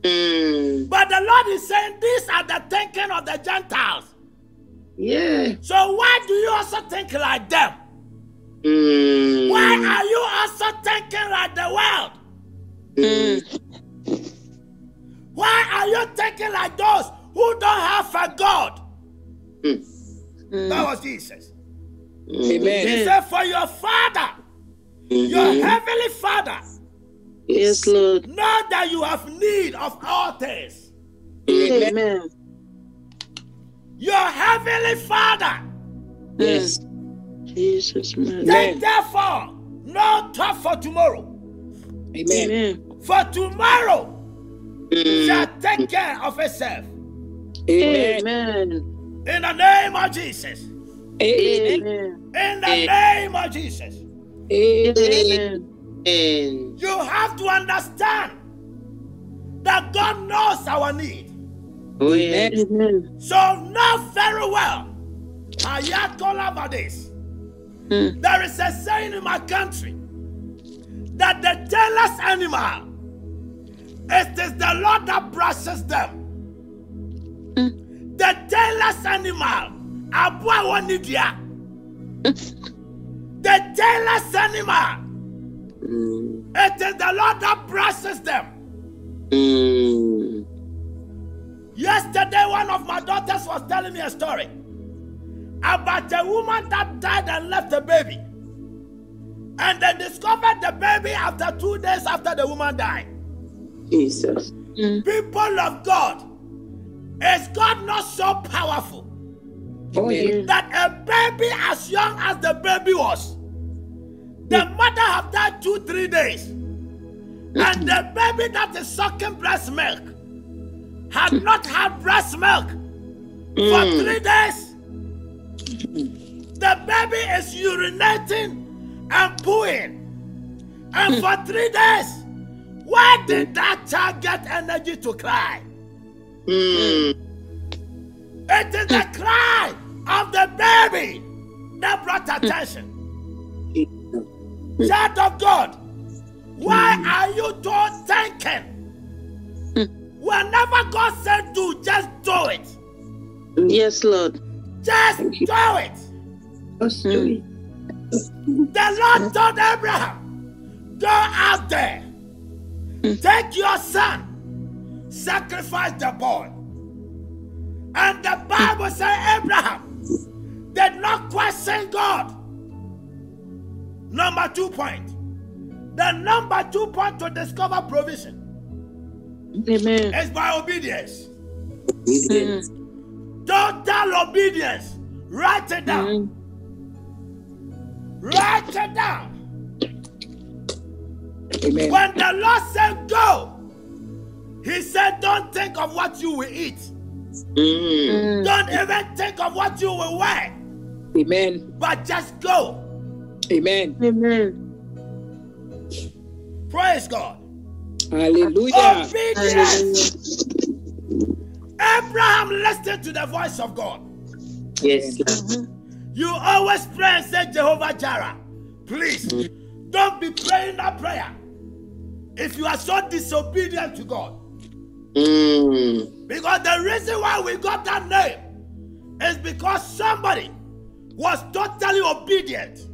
But the Lord is saying these are the thinking of the Gentiles. Yeah. So why do you also think like them? Why are you also thinking like the world? Why are you thinking like those who don't have a God? That was Jesus. Amen. He said, for your Father, your heavenly Father, Yes, Lord. know that you have need of all things. Amen. Your heavenly Father. Yes. Jesus, man. Take therefore no thought for tomorrow. Amen. Amen. For tomorrow shall take care of itself. Amen. Amen. In the name of Jesus. Amen. In the name of Jesus. Amen. And You have to understand that God knows our need. oh, yes. Amen. So know very well. Ayatollah Vades. There is a saying in my country that the tailless animal, it is the Lord that brushes them. The tailless animal, Abua Wanidia. The tailless animal, it is the Lord that brushes them. Yesterday, one of my daughters was telling me a story about a woman that died and left a baby. And they discovered the baby after 2 days after the woman died. Jesus. People of God, is God not so powerful Oh, yeah. that a baby as young as the baby was, the mother have died 2-3 days, and the baby that is sucking breast milk had not had breast milk for 3 days The baby is urinating and pooing. And for 3 days, where did that child get energy to cry? It is the cry of the baby that brought attention. Child of God, why are you thinking? Whenever God said do, just do it. Yes, Lord. Just do it. Just do it. The Lord told Abraham, go out there, take your son, sacrifice the boy. And the Bible says Abraham did not question God. Number 2 point. The number 2 point to discover provision. Amen. Is by obedience. Obedience. Total obedience. Write it down. Write it down. Amen. When the Lord said go, He said don't think of what you will eat. Don't even think of what you will wear. Amen. But just go. Amen. Amen. Praise God. Hallelujah. Obedience. Abraham listened to the voice of God. Yes. You always pray and say, Jehovah Jireh, please don't be praying that prayer if you are so disobedient to God. Because the reason why we got that name is because somebody was totally obedient.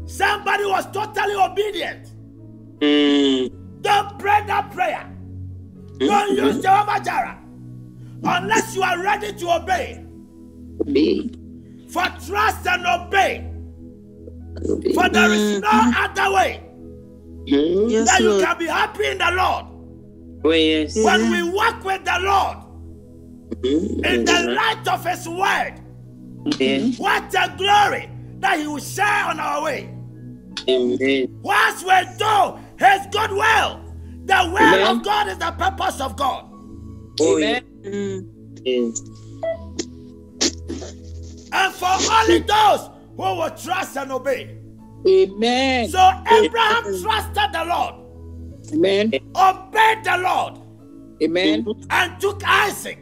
Somebody was totally obedient. Don't pray that prayer. Don't use Jehovah Jireh unless you are ready to obey. For trust and obey. For there is no other way Yes, that you Lord. can be happy in the Lord. Oh, yes. When we walk with the Lord in the light of His word, Yes. what a glory that He will share on our way. Amen. Once we do His good will, the will of God is the purpose of God. Oh, yes. Mm. And for only those who will trust and obey. Amen. So Abraham trusted the Lord, Amen. obeyed the Lord, Amen. and took Isaac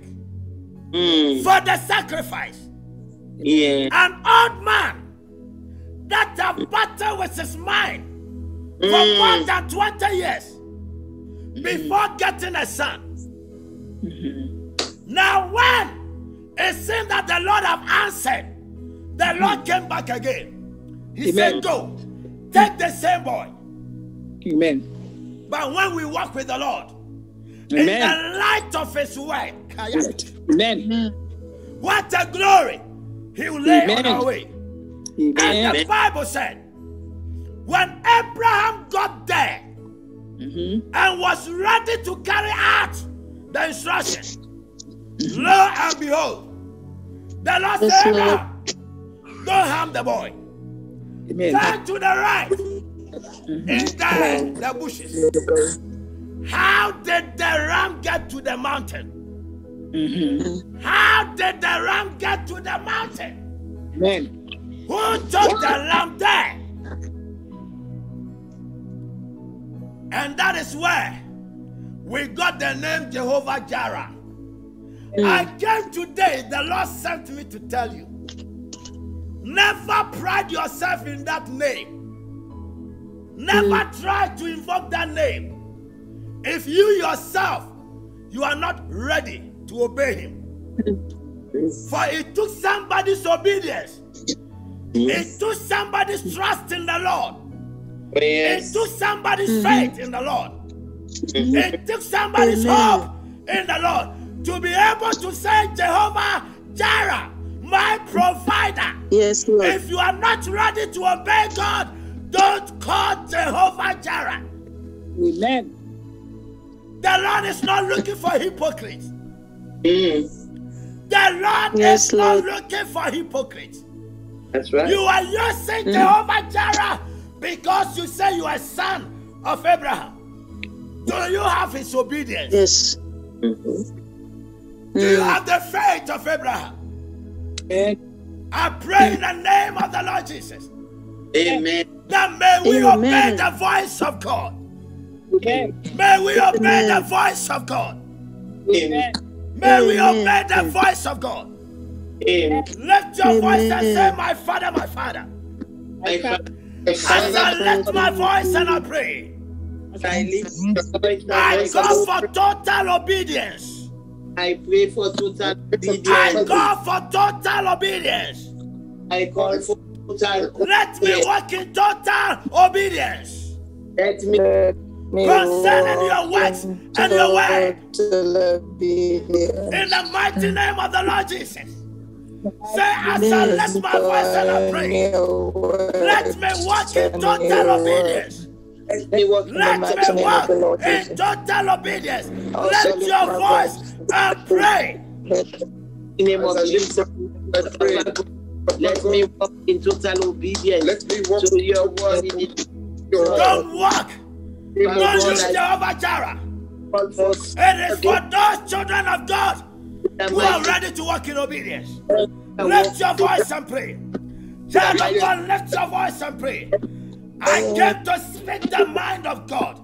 for the sacrifice. Yeah. An old man that had battled with his mind for more than 20 years before getting a son. Now when it seemed that the Lord have answered, the Lord came back again. He said, go, take the same boy. Amen. But when we walk with the Lord, in the light of His word, Amen. what a glory He will lay on our way. And Amen. the Bible said, when Abraham got there and was ready to carry out the instruction, lo and behold, the Lord Yes, said, Lord. Abraham, don't harm the boy. Amen. Turn to the right in the bushes. How did the ram get to the mountain? How did the ram get to the mountain? Amen. Who took the lamb there? And that is where we got the name Jehovah Jireh. I came today, the Lord sent me to tell you, never pride yourself in that name. Never try to invoke that name if you yourself, you are not ready to obey Him. For it took somebody's obedience. It took somebody's trust in the Lord. It took somebody's faith in the Lord. It took somebody's hope in the Lord to be able to say, Jehovah Jireh, my provider. Yes, Lord. If you are not ready to obey God, don't call Jehovah Jireh. Amen. The Lord is not looking for hypocrites. The Lord Yes, is not Lord. looking for hypocrites. That's right. You are using Jehovah Jireh because you say you are son of Abraham. Do you have his obedience? Yes. Do you have the faith of Abraham? I pray in the name of the Lord Jesus. Amen. That may we obey the voice of God. May we obey the voice of God. Amen. May we obey the voice of God. Lift your voice and say, my Father, my Father. My Father. As I lift my voice and I pray, I go for total obedience. I pray for total obedience. I go for total obedience. I call for total. Let me walk in total obedience. Let me Concerning your words and your word. In the mighty name of the Lord Jesus. Say, as I lift my voice and I pray, let me walk in total obedience. Let me walk in total obedience. Lift your voice and pray. In the name of Jesus, let me walk in total obedience. Let me walk to your word. Don't walk. Don't use Jehovah Jireh. It is for those children of God who are ready to walk in obedience. Lift your voice and pray. Child of God, lift your voice and pray. I came to speak the mind of God.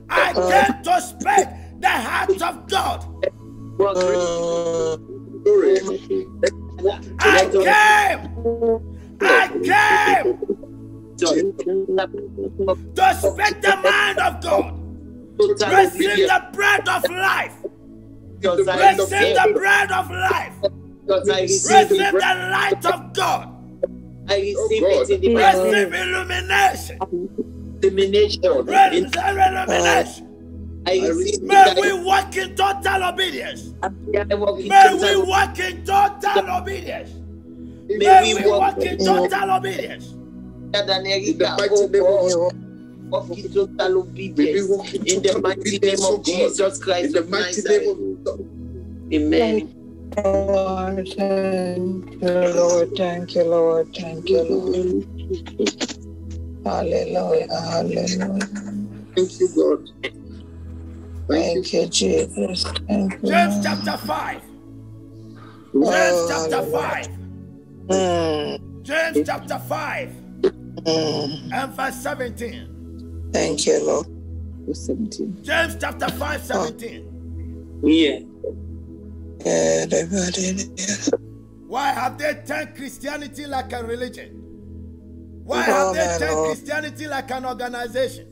I came to speak the heart of God. I came to speak the mind of God. Receive the bread of life. Receive the bread of life. Receive the light of God. I receive it in the Receive illumination. Receive illumination. May we walk in total obedience. May we walk in total obedience. May we walk in total obedience. Of total obedience in the mighty name of Jesus Christ of Nazareth. Amen. Lord, thank you, Lord, thank you, Lord, thank you, Lord. Hallelujah, hallelujah. Thank you, God. Thank you, Jesus. Thank you. James chapter 5. James chapter 5. James chapter 5 and verse 17. Thank you, Lord. James chapter 5, 17. Yeah. Why have they turned Christianity like a religion? Why have they turned Christianity like an organization?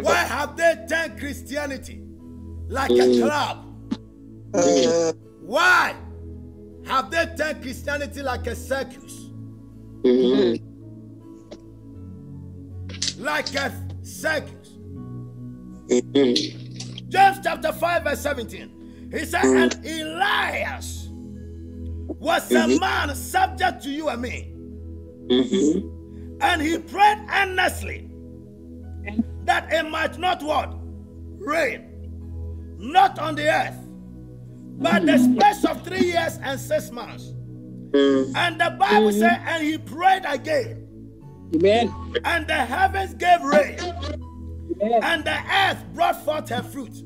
Why have they turned Christianity like a club? Why have they turned Christianity like a circus? Like a circus. James chapter 5 verse 17. He said, and Elias was a man subject to you and me. And he prayed earnestly that it might not what? Rain. Not on the earth, but the space of 3 years and 6 months. And the Bible said, and he prayed again. Amen. And the heavens gave rain. Amen. And the earth brought forth her fruit.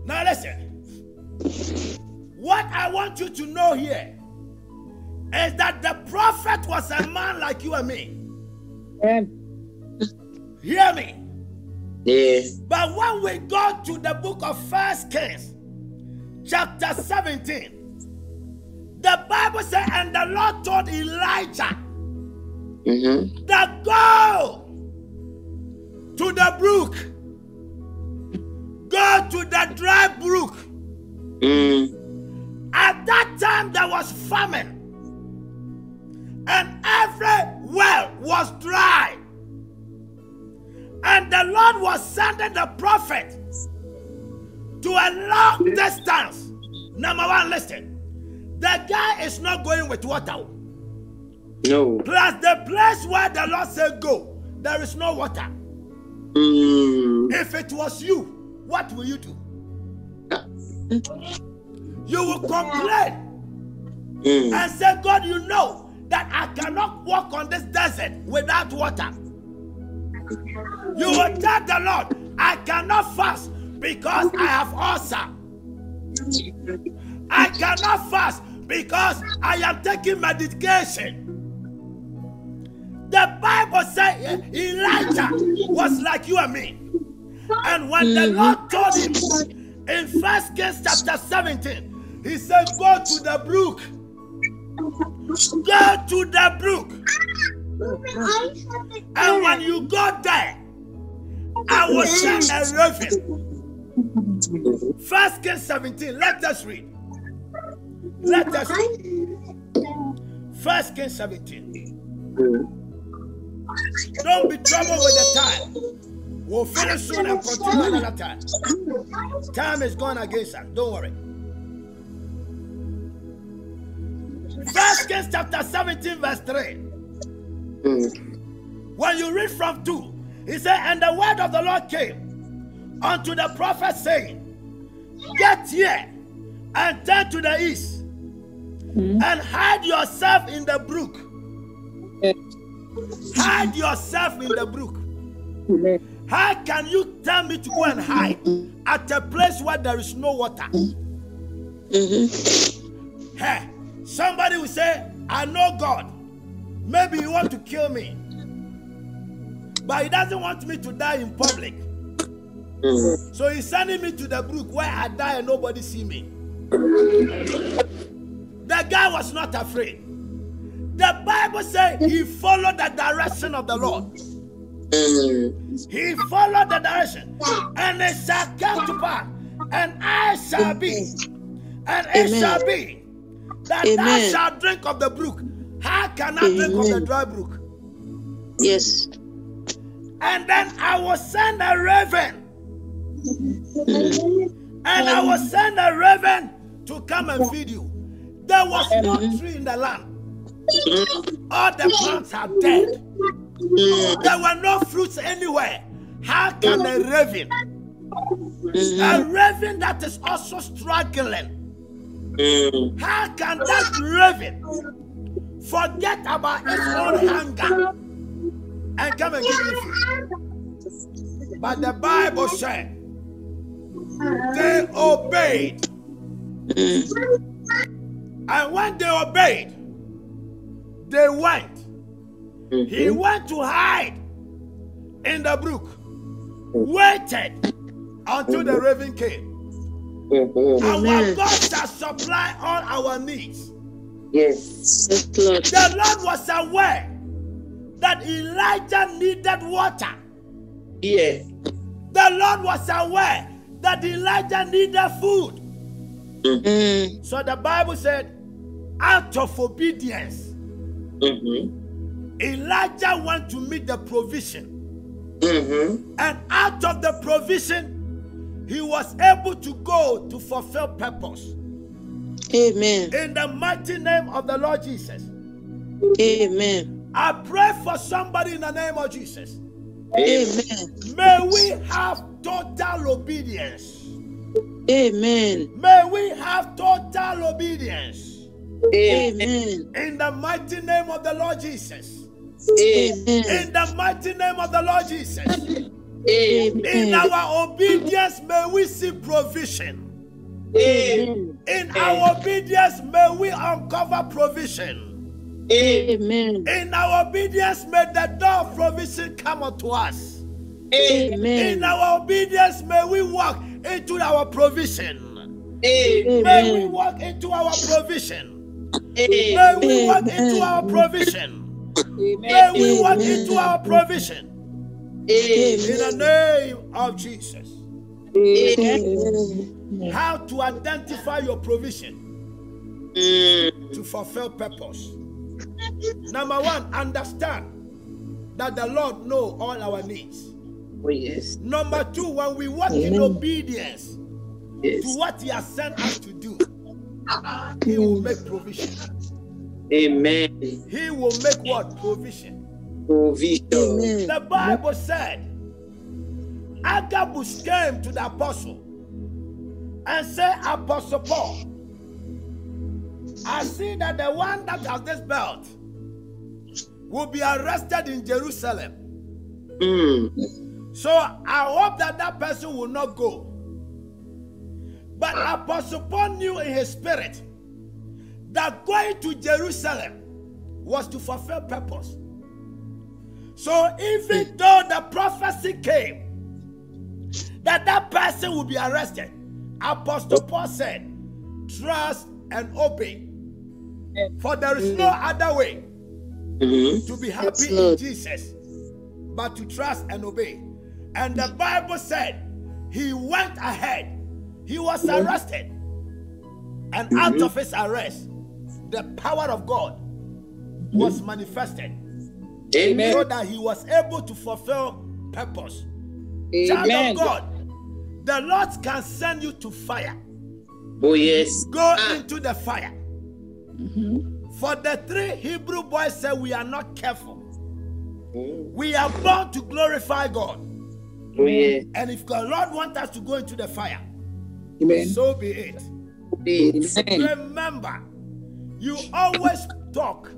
Now listen. What I want you to know here is that the prophet was a man like you and me. Amen. Hear me. Yes. But when we go to the book of 1 Kings, chapter 17, the Bible says, and the Lord told Elijah that go to the brook, go to the dry brook. At that time there was famine, and every well was dry. And the Lord was sending the prophet to a long distance. Number one, listen. The guy is not going with water. No. Plus the place where the Lord said go, there is no water. If it was you, what will you do? You will complain and say, God, you know that I cannot walk on this desert without water. You will tell the Lord, I cannot fast because I have ulcer. I cannot fast Because I am taking medication. The Bible says Elijah was like you and me. And when the Lord told him in 1 Kings chapter 17, he said, go to the brook. Go to the brook. And when you go there, I will send a raven. 1 Kings 17, let us read. Let us read. 1 Kings 17. Don't be troubled with the time. We'll finish soon and continue another time. Time is gone against us. Don't worry. 1 Kings chapter 17 verse 3. When you read from 2, he said, and the word of the Lord came unto the prophet saying, get here and turn to the east and hide yourself in the brook. Hide yourself in the brook. How can you tell me to go and hide at a place where there is no water? Hey, somebody will say, I know God. Maybe he wants to kill me. But he doesn't want me to die in public. So he's sending me to the brook where I die and nobody see me. The guy was not afraid. The Bible says he followed the direction of the Lord. He followed the direction. And it shall come to pass. And I shall be. And it shall be that thou shalt drink of the brook. How can I drink of the dry brook? Yes. And then I will send a raven. And I will send a raven to come and feed you. There was no tree in the land. All the plants are dead. There were no fruits anywhere. How can a raven that is also struggling, how can that raven forget about its own hunger and come and give you food? But the Bible said they obeyed. And when they obeyed, they went. He went to hide in the brook, waited until the raven came. Our God shall supply all our needs. Yes. The Lord was aware that Elijah needed water. Yeah. The Lord was aware that Elijah needed food. So the Bible said, out of obedience, Elijah went to meet the provision. And out of the provision, he was able to go to fulfill purpose. Amen. In the mighty name of the Lord Jesus. Amen. I pray for somebody in the name of Jesus. Amen. May we have total obedience. Amen. May we have total obedience. Amen. In the mighty name of the Lord Jesus. Amen. In the mighty name of the Lord Jesus. Amen. In our obedience, may we see provision. Amen. In our obedience, may we uncover provision. Amen. In our obedience, may the door of provision come unto us. Amen. In our obedience, may we walk into our provision. Amen. May we walk into our provision. May we walk into our provision. May we walk into our provision. In the name of Jesus. Amen. How to identify your provision to fulfill purpose. Number one, understand that the Lord knows all our needs. Oh, yes. Number two, when we walk in obedience to what He has sent us to do, He will make provision. Amen. He will make what? Provision. Provision. Amen. The Bible said, Agabus came to the apostle and said, Apostle Paul, I see that the one that has this belt will be arrested in Jerusalem. So I hope that that person will not go. But Apostle Paul knew in his spirit that going to Jerusalem was to fulfill purpose. So even though the prophecy came that that person will be arrested, Apostle Paul said, trust and obey. For there is no other way to be happy in Jesus but to trust and obey. And the Bible said he went ahead. He was arrested. And out of his arrest, the power of God was manifested. Amen. So that he was able to fulfill purpose. Child of God, the Lord can send you to fire. Oh yes. Go into the fire. For the 3 Hebrew boys said, we are not careful. We are born to glorify God. Oh yeah. And if the Lord wants us to go into the fire, so be it. Remember, you always talk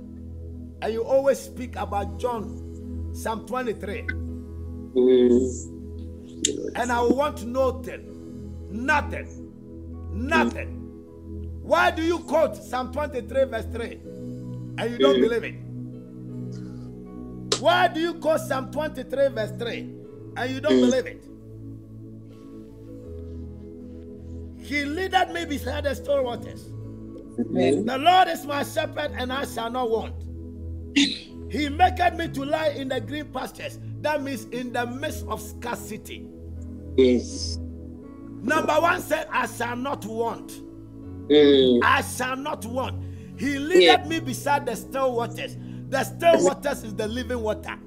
and you always speak about John, Psalm 23. And I want to know nothing. Why do you quote Psalm 23 verse 3 and you don't believe it? Why do you quote Psalm 23 verse 3 and you don't believe it? He leadeth me beside the still waters. The Lord is my shepherd and I shall not want. He maketh me to lie in the green pastures. That means in the midst of scarcity. Yes. Number 1 said, I shall not want. I shall not want. He leadeth me beside the still waters. The still waters is the living water.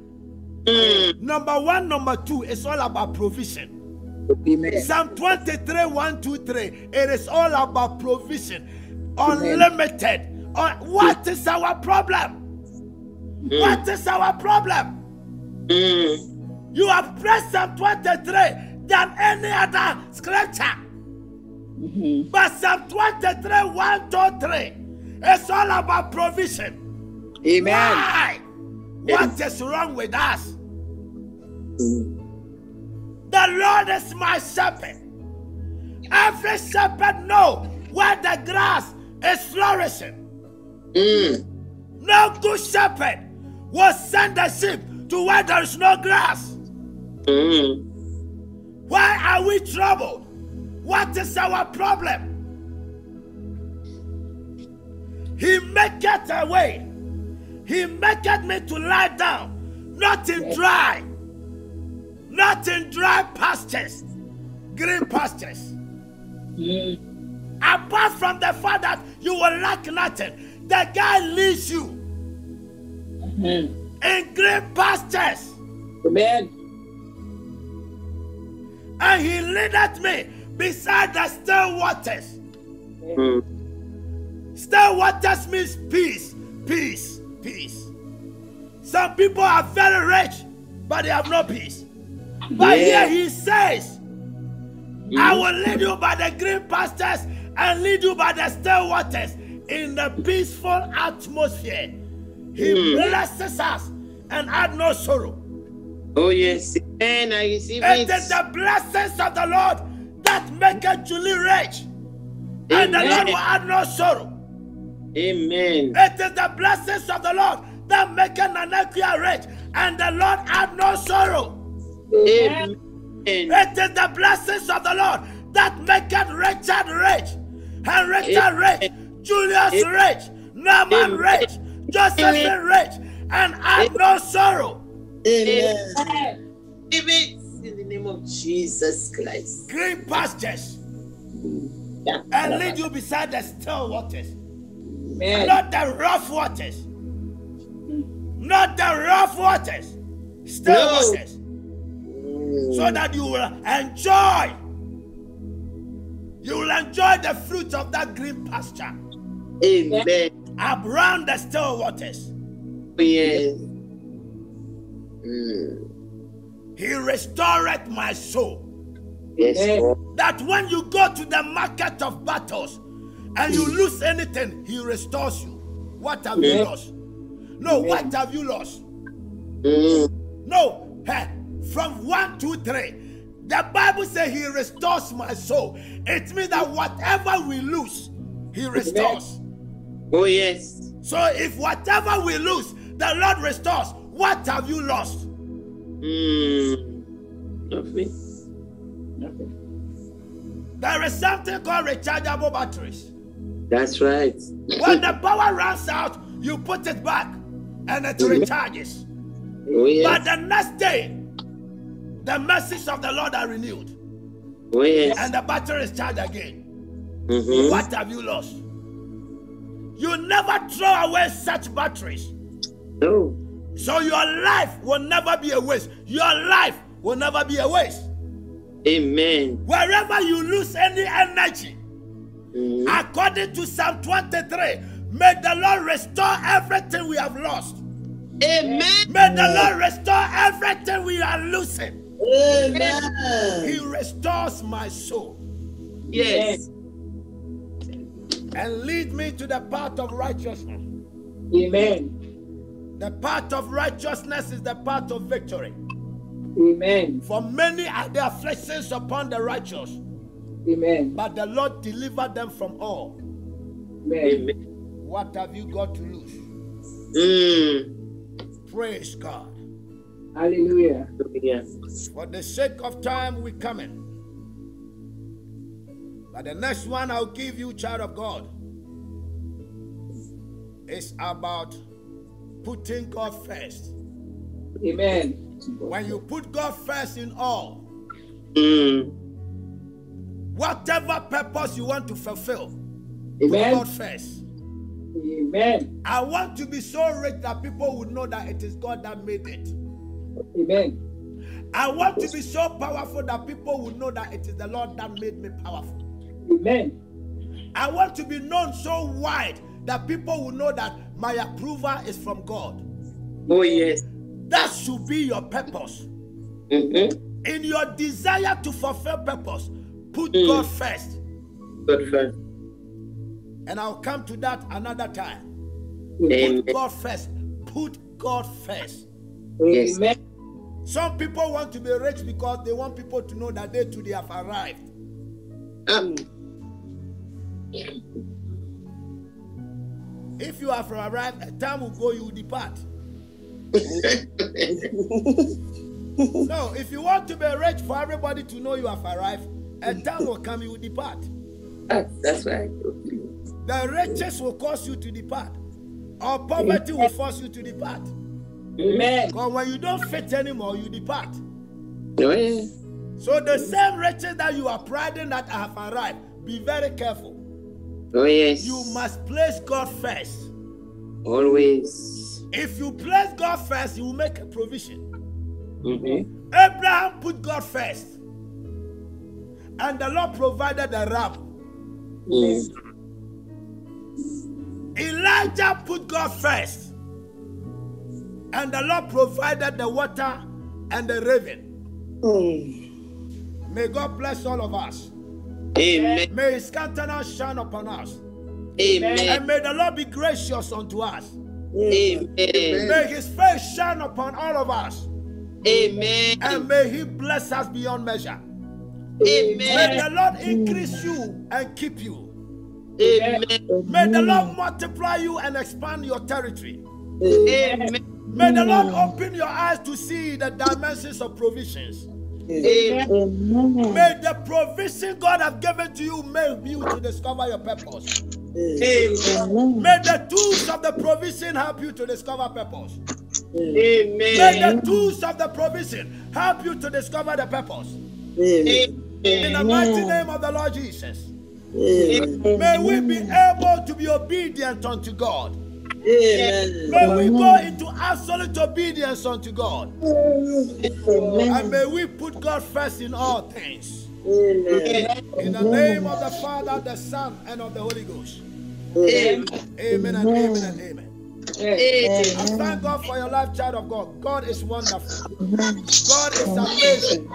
Number 1, number 2, it's all about provision. Psalm 23, 1, 2, 3. It is all about provision. Unlimited. What is our problem? What is our problem? You have pressed Psalm 23 than any other scripture. But Psalm 23, 1, 2, 3. It's all about provision. Amen. Why? What is wrong with us? The Lord is my shepherd. Every shepherd knows where the grass is flourishing. No good shepherd will send the sheep to where there is no grass. Why are we troubled? What is our problem? He maketh a way. He maketh me to lie down, not in dry pastures, green pastures. Apart from the fact that you will lack nothing, the guy leads you in green pastures. Amen. And he leadeth me beside the still waters. Still waters means peace, peace, peace. Some people are very rich, but they have no peace. But here he says, I will lead you by the green pastures and lead you by the still waters in the peaceful atmosphere. He blesses us and add no sorrow. Oh yes, and I receive it. It is the blessings of the Lord that maketh Julie rich, and the Lord will add no sorrow. Amen. It is the blessings of the Lord that maketh Nanekia rich, and the Lord add no sorrow. Amen. It is the blessings of the Lord that maketh Richard rich, Henrietta rich, Julius rich, Naaman rich, Josephine rich, and add no sorrow. Amen. Give it in the name of Jesus Christ. Green pastures. And lead you beside the still waters. Amen. Not the rough waters. Not the rough waters. Still waters. So that you will enjoy. You will enjoy the fruit of that green pasture. Amen. Around the still waters. Yes. He restoreth my soul. Yes. That when you go to the market of battles and you lose anything, he restores you. What have you lost? No, what have you lost? No, from 1, 2, 3. The Bible says he restores my soul. It means that whatever we lose, he restores. Oh, yes. So if whatever we lose, the Lord restores, what have you lost? Nothing. There is something called rechargeable batteries. That's right. When the power runs out, you put it back and it recharges. Oh, yes. But the next day, the mercies of the Lord are renewed. Oh, yes. And the battery is charged again. Mm-hmm. What have you lost? You never throw away such batteries. No. So your life will never be a waste. Your life will never be a waste. Amen. Wherever you lose any energy, according to Psalm 23, may the Lord restore everything we have lost. Amen. May the Lord restore everything we are losing. Amen. He restores my soul. Yes. And lead me to the path of righteousness. Amen. The path of righteousness is the path of victory. Amen. For many are the afflictions upon the righteous, Amen. but the Lord delivered them from all. Amen. What have you got to lose? Praise God. Hallelujah. For the sake of time, we come in. But the next one I'll give you, child of God, is about putting God first. Amen. When you put God first in all, whatever purpose you want to fulfill, put God first. Amen. I want to be so rich that people would know that it is God that made it. Amen. I want to be so powerful that people would know that it is the Lord that made me powerful. Amen. I want to be known so wide that people will know that my approval is from God. Oh, yes. That should be your purpose. In your desire to fulfill purpose, put God first. God first. And I'll come to that another time. Amen. Put God first. Put God first. Yes. Amen. Some people want to be rich because they want people to know that they too they have arrived. If you have arrived, a time will go, you will depart. No, if you want to be rich for everybody to know you have arrived, a time will come, you will depart. That's right. The riches will cause you to depart, or poverty will force you to depart. Amen. Because when you don't fit anymore, you depart. Oh, yeah. So the same riches that you are priding that have arrived, be very careful. Oh, yes. You must place God first. Always. If you place God first, you will make a provision. Abraham put God first, and the Lord provided the ram. Elijah put God first, and the Lord provided the water and the raven. May God bless all of us. Amen. May His countenance shine upon us. Amen. And may the Lord be gracious unto us. Amen. May His face shine upon all of us. Amen. And may He bless us beyond measure. Amen. May the Lord increase you and keep you. Amen. May the Lord multiply you and expand your territory. Amen. May the Lord open your eyes to see the dimensions of provisions. Amen. May the provision God has given to you make you to discover your purpose. Amen. May the tools of the provision help you to discover purpose. Amen. May the tools of the provision help you to discover the purpose. In the mighty name of the Lord Jesus. May we be able to be obedient unto God. May we go into absolute obedience unto God. And may we put God first in all things. In the name of the Father, the Son, and of the Holy Ghost. Amen and amen and amen. I thank God for your life, child of God. God is wonderful. God is amazing.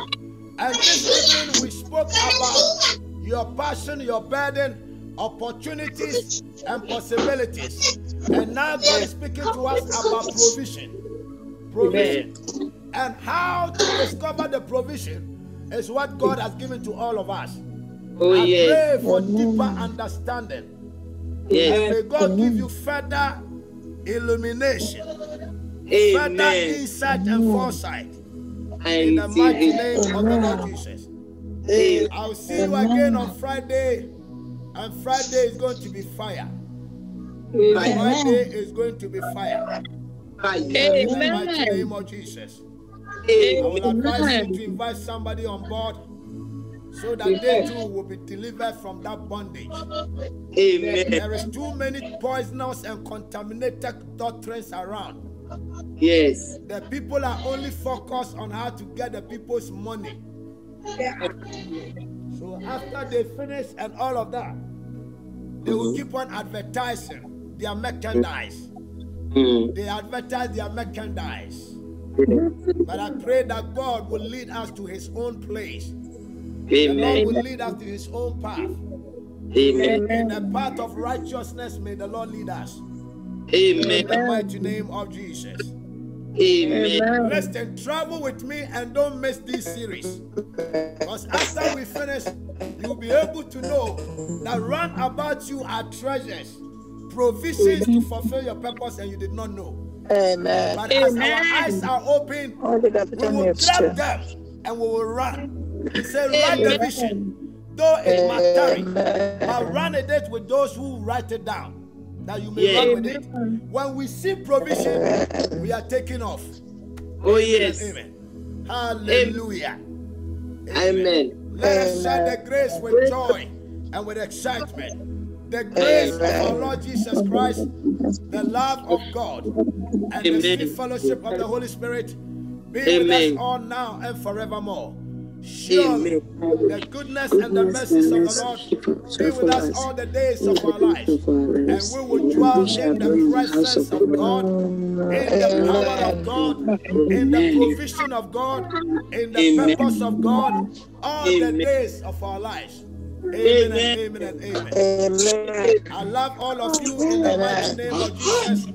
And this evening we spoke about your passion, your burden, opportunities, and possibilities. And now God is speaking to us about provision. Provision. And how to discover the provision is what God has given to all of us. I pray for deeper understanding Yes. May God give you further illumination, further Amen. insight and foresight. I In the mighty receive it. name of the Lord Jesus. Amen. I'll see you again on Friday, and Friday is going to be fire. Friday is going to be fire. In the mighty name of Jesus. I will advise you to invite somebody on board so that they too will be delivered from that bondage. Amen. There is too many poisonous and contaminated doctrines around. Yes. The people are only focused on how to get the people's money. So after they finish and all of that, they will keep on advertising their merchandise. They advertise their merchandise. But I pray that God will lead us to his own place. The Lord will lead us to his own path. Amen. In the path of righteousness, may the Lord lead us. Amen. In the mighty name of Jesus. Amen. Listen, travel with me and don't miss this series. Because after we finish, you'll be able to know that round about you are treasures, provisions to fulfill your purpose, and you did not know. Amen. But as our eyes are open, we will grab them and we will run. He said, write the vision, though it might tarry, but run a date with those who write it down, that you may run with it. When we see provision, we are taking off. Oh, yes. Amen. Hallelujah. Amen. Let us share the grace with joy and with excitement. The grace of our Lord Jesus Christ, the love of God, and the sweet fellowship of the Holy Spirit be with us all now and forevermore. Surely the goodness and the mercies of the Lord be with us all the days of our lives, and we will dwell in the presence of God, in the power of God, in the provision of God, in the purpose of God, all the days of our lives. Amen and amen and amen. I love all of you in the mighty name of Jesus,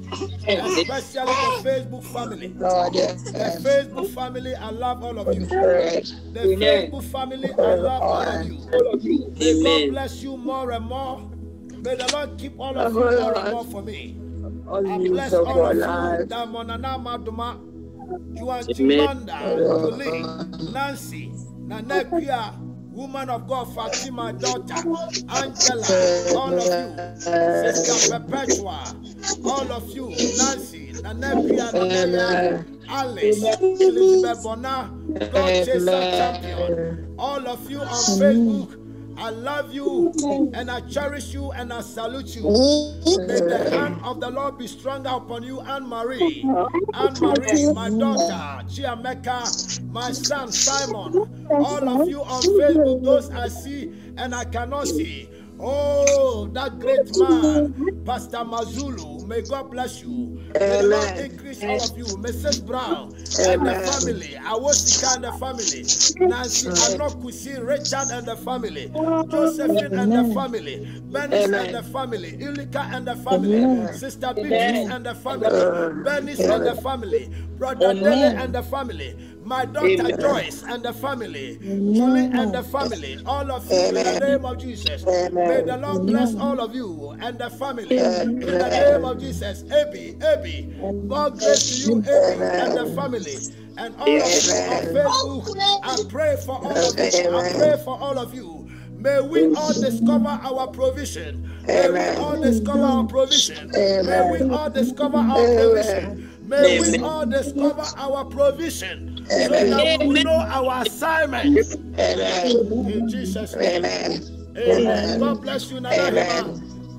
especially the Facebook family. The Facebook family, I love all of you. The Facebook family, I love all of you. May God bless you more and more. May the Lord keep all of you more and more for me. I bless all of you. Damonana Maduma, Juan Chimanda, Julie, Nancy, Nanekia, woman of God, Fatima, daughter, Angela, all of you, Sister Perpetua, all of you, Nancy, Nanepia, Alice, Elizabeth Bona, God Chaser Champion, all of you on Facebook, I love you and I cherish you and I salute you. May the hand of the Lord be stronger upon you, Anne-Marie, my daughter, Chiameka, my son, Simon, all of you on Facebook, those I see and I cannot see. Oh, that great man, Pastor Mazulu, may God bless you. May the Lord increase all of you. Mrs. Brown and the family, Awosika and the family, Nancy Anokusi, Richard and the family, Josephine and the family, Benis and the family, Ilika and the family, Sister Beatrice and the family, Benis and the family, Brother Dele and the family, my daughter Joyce and the family, Julie and the family, all of you in the name of Jesus. May the Lord bless all of you and the family in the name of Jesus. Abby, more grace to you, Abby and the family. And all of you on Facebook, I pray for all of you. I pray for all of you. May we all discover our provision. May we all discover our provision. May we all discover our provision. May we all discover our provision so that we will know our assignment. In Jesus' name. Amen. God bless you, Nana.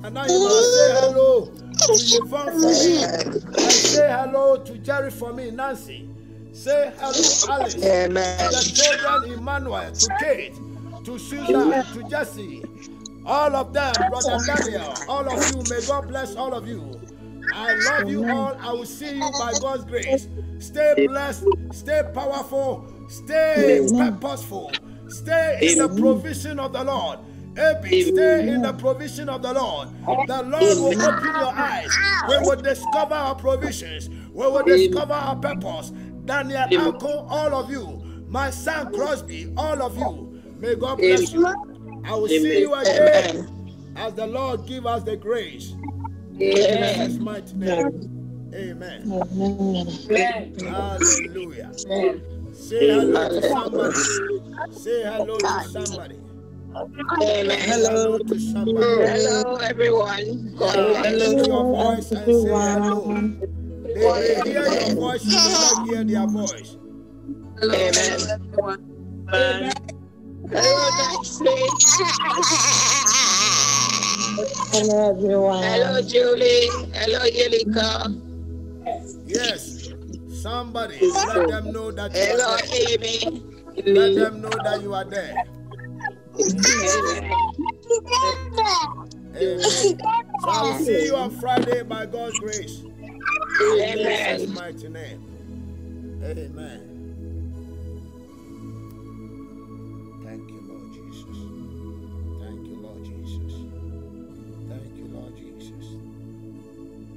And now you must say hello to Yvonne for me. And say hello to Jerry for me, Nancy. Say hello, Alice. To the children, Emmanuel, to Kate, to Susan, to Jesse. All of them, Brother Daniel, all of you, may God bless all of you. I love you all. I will see you by God's grace. Stay blessed, stay powerful, stay purposeful, stay in the provision of the Lord. Abby, stay in the provision of the Lord. The Lord will open your eyes. We will discover our provisions. We will discover our purpose. Daniel, Uncle, all of you. My son Crosby, all of you. May God bless you. I will see you again as the Lord give us the grace. Amen. In Jesus' mighty name. Amen. Hallelujah. Say hello to somebody. Say hello to somebody. Amen. Hello to somebody. Hello, everyone. Yeah, lift your voice and say hello. everyone. They may hear your voice, you may not hear their voice. Amen. Amen. Hello, Nancy. Hello, everyone. Hello, Julie. Hello, Yelika. Yes, somebody, let them know that you Hello, are there. Amy. Let them know that you are there. Amen. So I will see you on Friday by God's grace. In Jesus' mighty name. Amen. Thank you, Lord Jesus. Thank you, Lord Jesus. Thank you, Lord Jesus.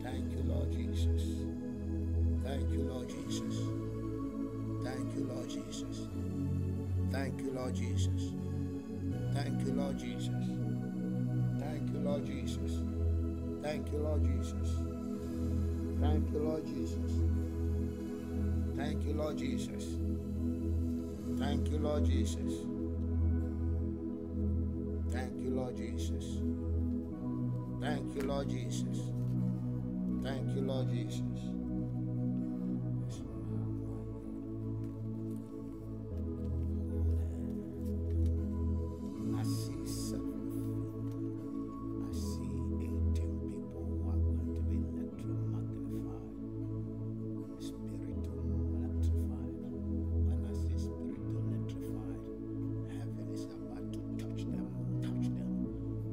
Thank you, Lord Jesus. Thank you, Lord Jesus. Thank you, Lord Jesus. Thank you, Lord Jesus. Thank you, Lord Jesus. Thank you, Lord Jesus. Thank you, Lord Jesus. Thank you, Lord Jesus. Thank you, Lord Jesus. Thank you, Lord Jesus. Thank you, Lord Jesus. Thank you, Lord Jesus. Thank you, Lord Jesus. I see 7 feet. I see 18 people who are going to be electromagnified. Spiritual electrified. When I say spiritual electrified, heaven is about to touch them, touch them,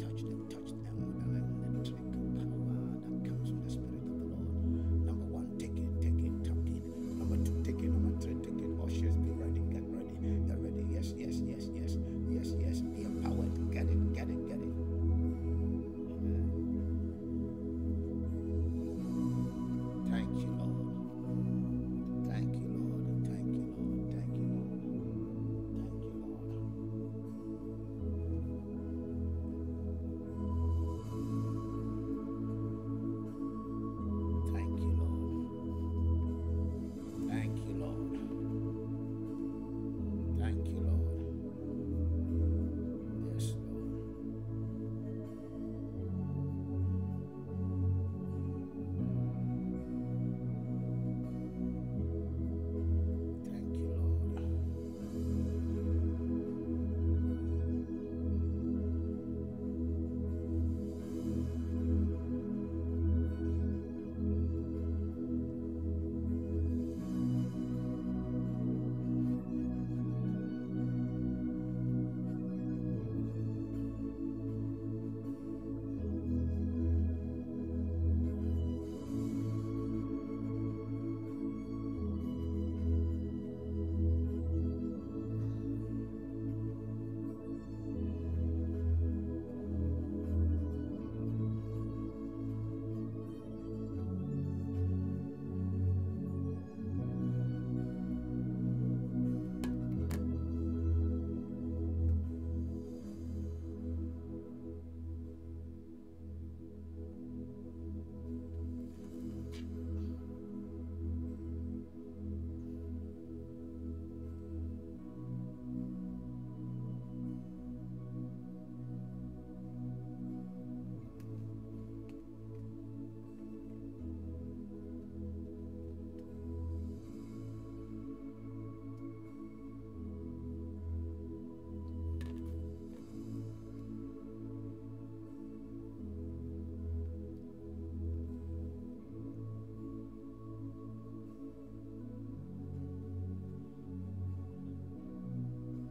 touch them, touch them with an electric power that comes with the Spirit of the Lord. Number 1, take it, take it, take it. Number 2, take it. Number 3, take it. Ushers, be ready, get ready, get ready. Yes, yes, yes, yes, yes, yes. Be empowered. Get it, get it, get it. Amen. Thank you, Lord. Thank you, Lord. Thank you, Lord. Thank you, Lord. Thank you, Lord. Thank you, Lord. Thank you, Lord. Thank you, Lord. Yes, Lord. Thank you, Lord.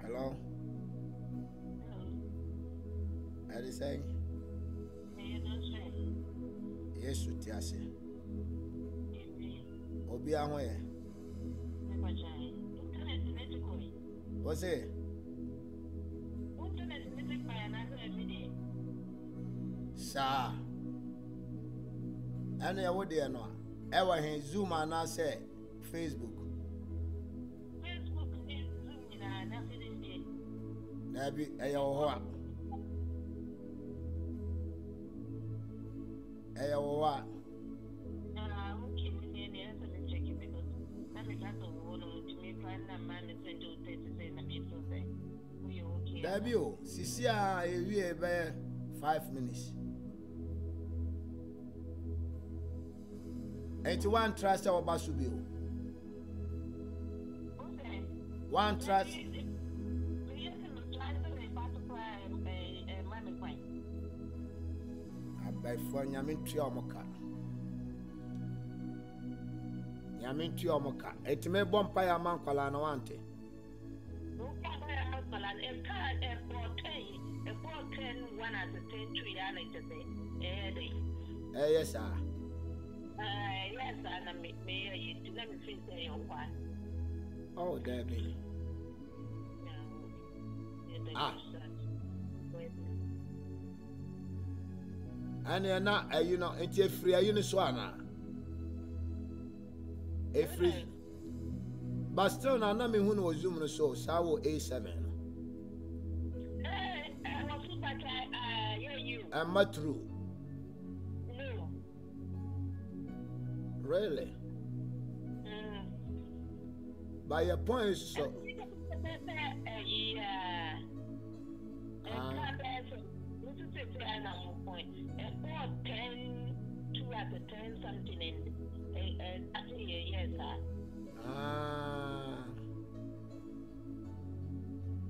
Hello? Are they saying? Yes, you tell us. Obi Ahoye. What's it? Sir. And I would there no. Ever in Zoom and I say Facebook. That be a Hey, what? Debut, Sisia, we 5 minutes. 81 trust our Basubio. One trust. By for Yamin Tiomoka. Yamin Tiomoka. It may bompire Mankola no ante. Yes, sir. Yes, and me, let me feel say your wife. Oh, Debbie. And you're not, you know, it's a free uniswana. A free. But still, now, I mean, who was zooming so, Sawo A7. And Matru. No. Really? By your point, so. Yeah. Point. 10 2 at the 10 something and actually yes, sir.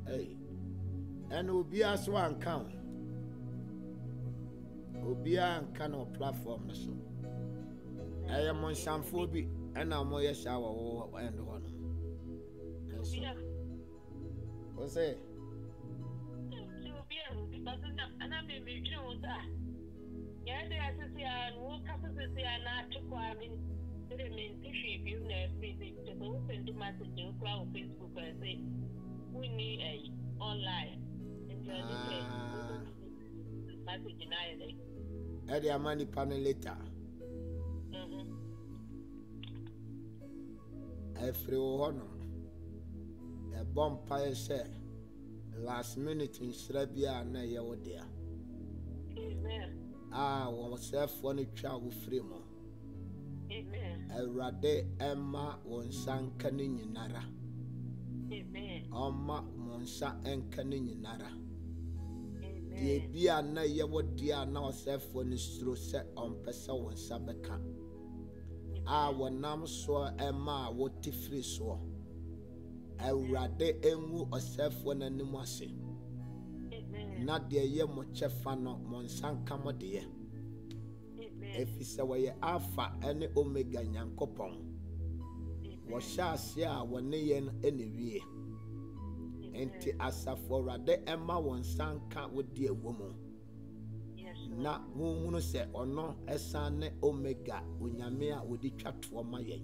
Hey. And Obia Swan count. Obia and Cano platform so. I am on some phobia and I'm more shower and one. What's it? And I mean, you know that. Yeah, they are to say, and walk up to say, and not to quarry. They mean, if you know, to open the message to crowd Facebook and say, we need a online. And message denied. Eddie, a money panel later. Every honor. A bonfire said. Last minute in Srebia na yawo there. Amen. Was self one child free mo. Amen. Erade Emma wonsan kani nyinara. Amen. Oma monsa enkani nyinara. Amen. Die bia na yawo dia na self one stro se ompesa wonsa beka. Wonam so Emma wo ti free so. Erade enwu osefo nanim ase. Na de ye mo chefa no mo nsanka mo de. Efise we alpha ene omega nyankopon. Wo sha ase a wone ye enewie. Enti asafo rade ema won sanka wo de ewomu. Na hunu se ono esane omega onyame a wodi twato ma yen.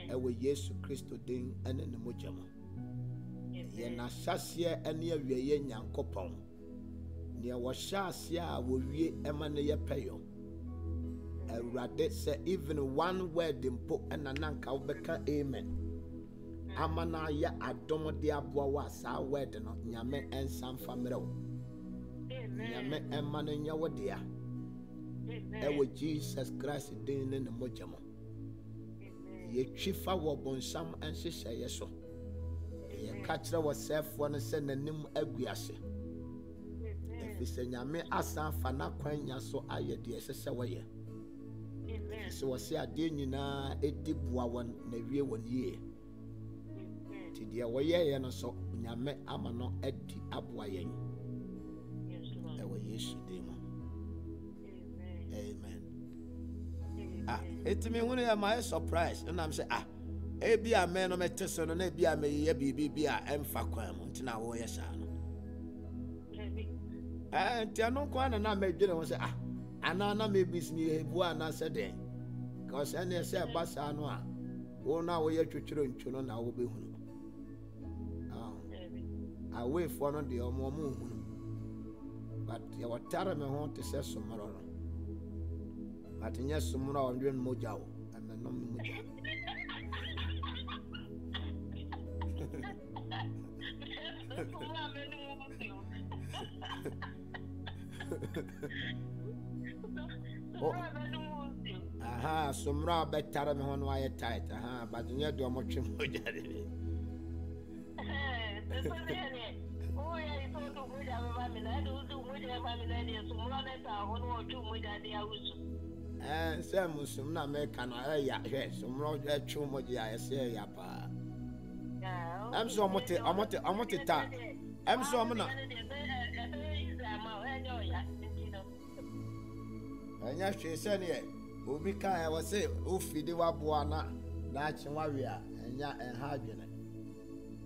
Ewe Yesu Kristo din ene ne mojamo. Ye na hyase ene awie nyankopon. Ne wo hyase a wo wie ema ne ye peyo. Erade say even one word impo ena nanka wo beka amen. Amana ya adomo de aboa wa sa word no nyame ensam famre wo. Nyame ema ne nyawo dia. Ewe Jesus Christ din ne mojamo. Ye chifa wo bonsam anhyehyɛ ye so ye ka kire wo sefo no se nanim aguase efise nyame asan fa na kwanya so aye de ehyehyɛ wo ye so wo se ade nyina edi boa won na wie won ye ti de wo ye no so nyame ama no adi aboa yen ewo Yesu de mo amen. It me when I my surprise and I'm say ebi a man no metese no na ebi a me ye bibi a emfa kwan mu ntina wo ye sha no nti ano kwa na medwene wo say ana na me bisni hebu ana se den cause ene say basa no a wo na wo ye twetwero ntwo no na wo behunu away for no de omo hunu but ye watare me ho te se somoro no. But yes, someone on doing Mojao and then no Moja. Aha, sumra better me on why tight. Aha, but you do much more. And some Muslim American, yes, some road at Chumodia, I say, Yapa. I'm so much, I'm so much. And yes, she said, Ubika, I was say, Ufi de Wabuana, that's warrior, and ya and Hagin.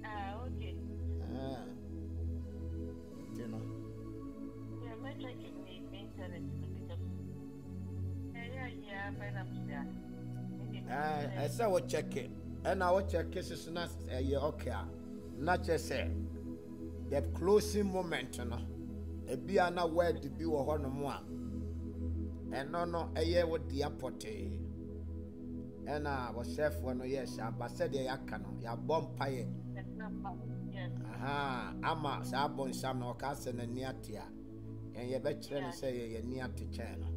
Ah, okay. You know. Yeah, my checking me internet. I saw what check it, and I will check cases not a year okay. Not just say the closing moment, no. A be an aware to be a horn more. And no, a year with the airport. And I was chef for no years, but said the yakano, ya bomb pie. Aha, ama sabon sam no cast and near tia. And you better say you're near to China.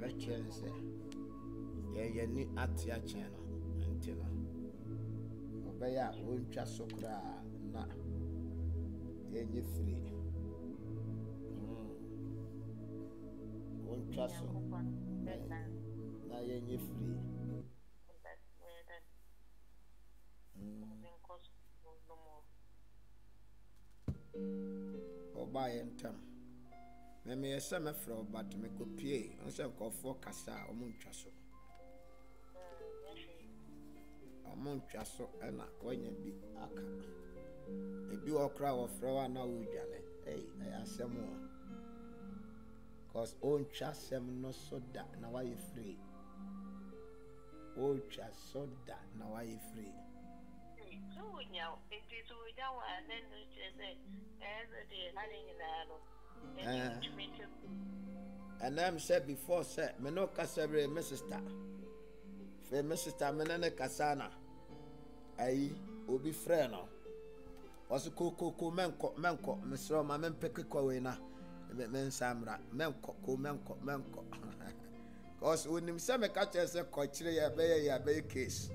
Veteran say, yeah, need at your channel until obey a won't just so cry, nah, you free. Won't trust so, now you're free. Or buy and time. Me a summer fro, but me could pay, and so call for Cassa or Munchasso. A Munchasso, and when you be aka. A be or crowd of flower now, Janet. Hey, I ask some more. Cause own chas sem no so that now are you free. Old chas so that now are you free. So now, it is without and then say, as a day, having and I'm said before, sir, me no casabre, my sister. For my sister, Menene Cassana. Aye, Obi Freno. Was a coco, menko, Miss Roma, men pecoina, men samra, menko, menko. Cause when him some catches a coachre, a bay case.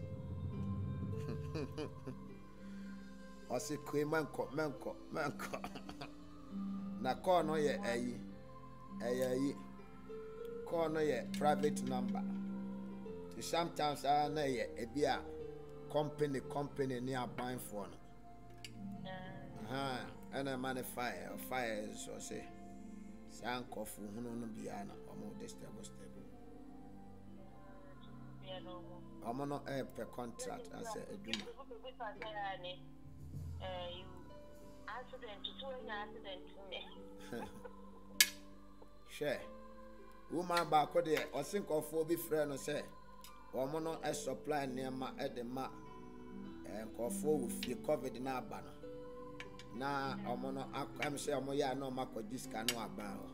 Was a queen menko. Na call no ye ayi call no ye private number. Sometimes I na ye e bia company near buying for no. And a man fire so say sanko fu hunu no bia na omo stable. Omo no per contract as a duma. Accident Share. Woman back there, or think of 4 be friend or say, Woman a supply near my at the map and call for with you covered in our banner. Now, I'm saying, Moya no Marco discount no about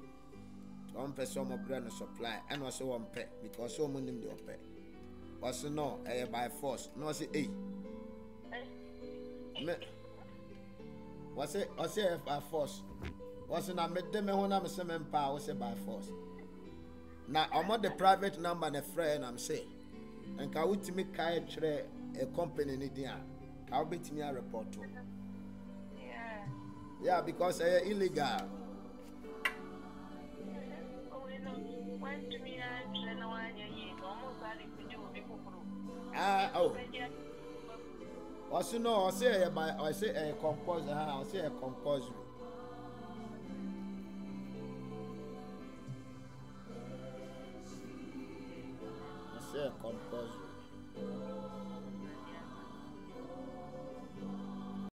1 person of brand supply and also 1 pet because so many do pay. Also, no, by force, no, say, was it by force? Wasn't I met them when I'm some power say by force? Now I'm on the private number and a friend I'm saying. And can we to me a company in India? Can we to me a report to? Yeah, because they're illegal. Also no, I say a composer, I say a composer. I say a composer.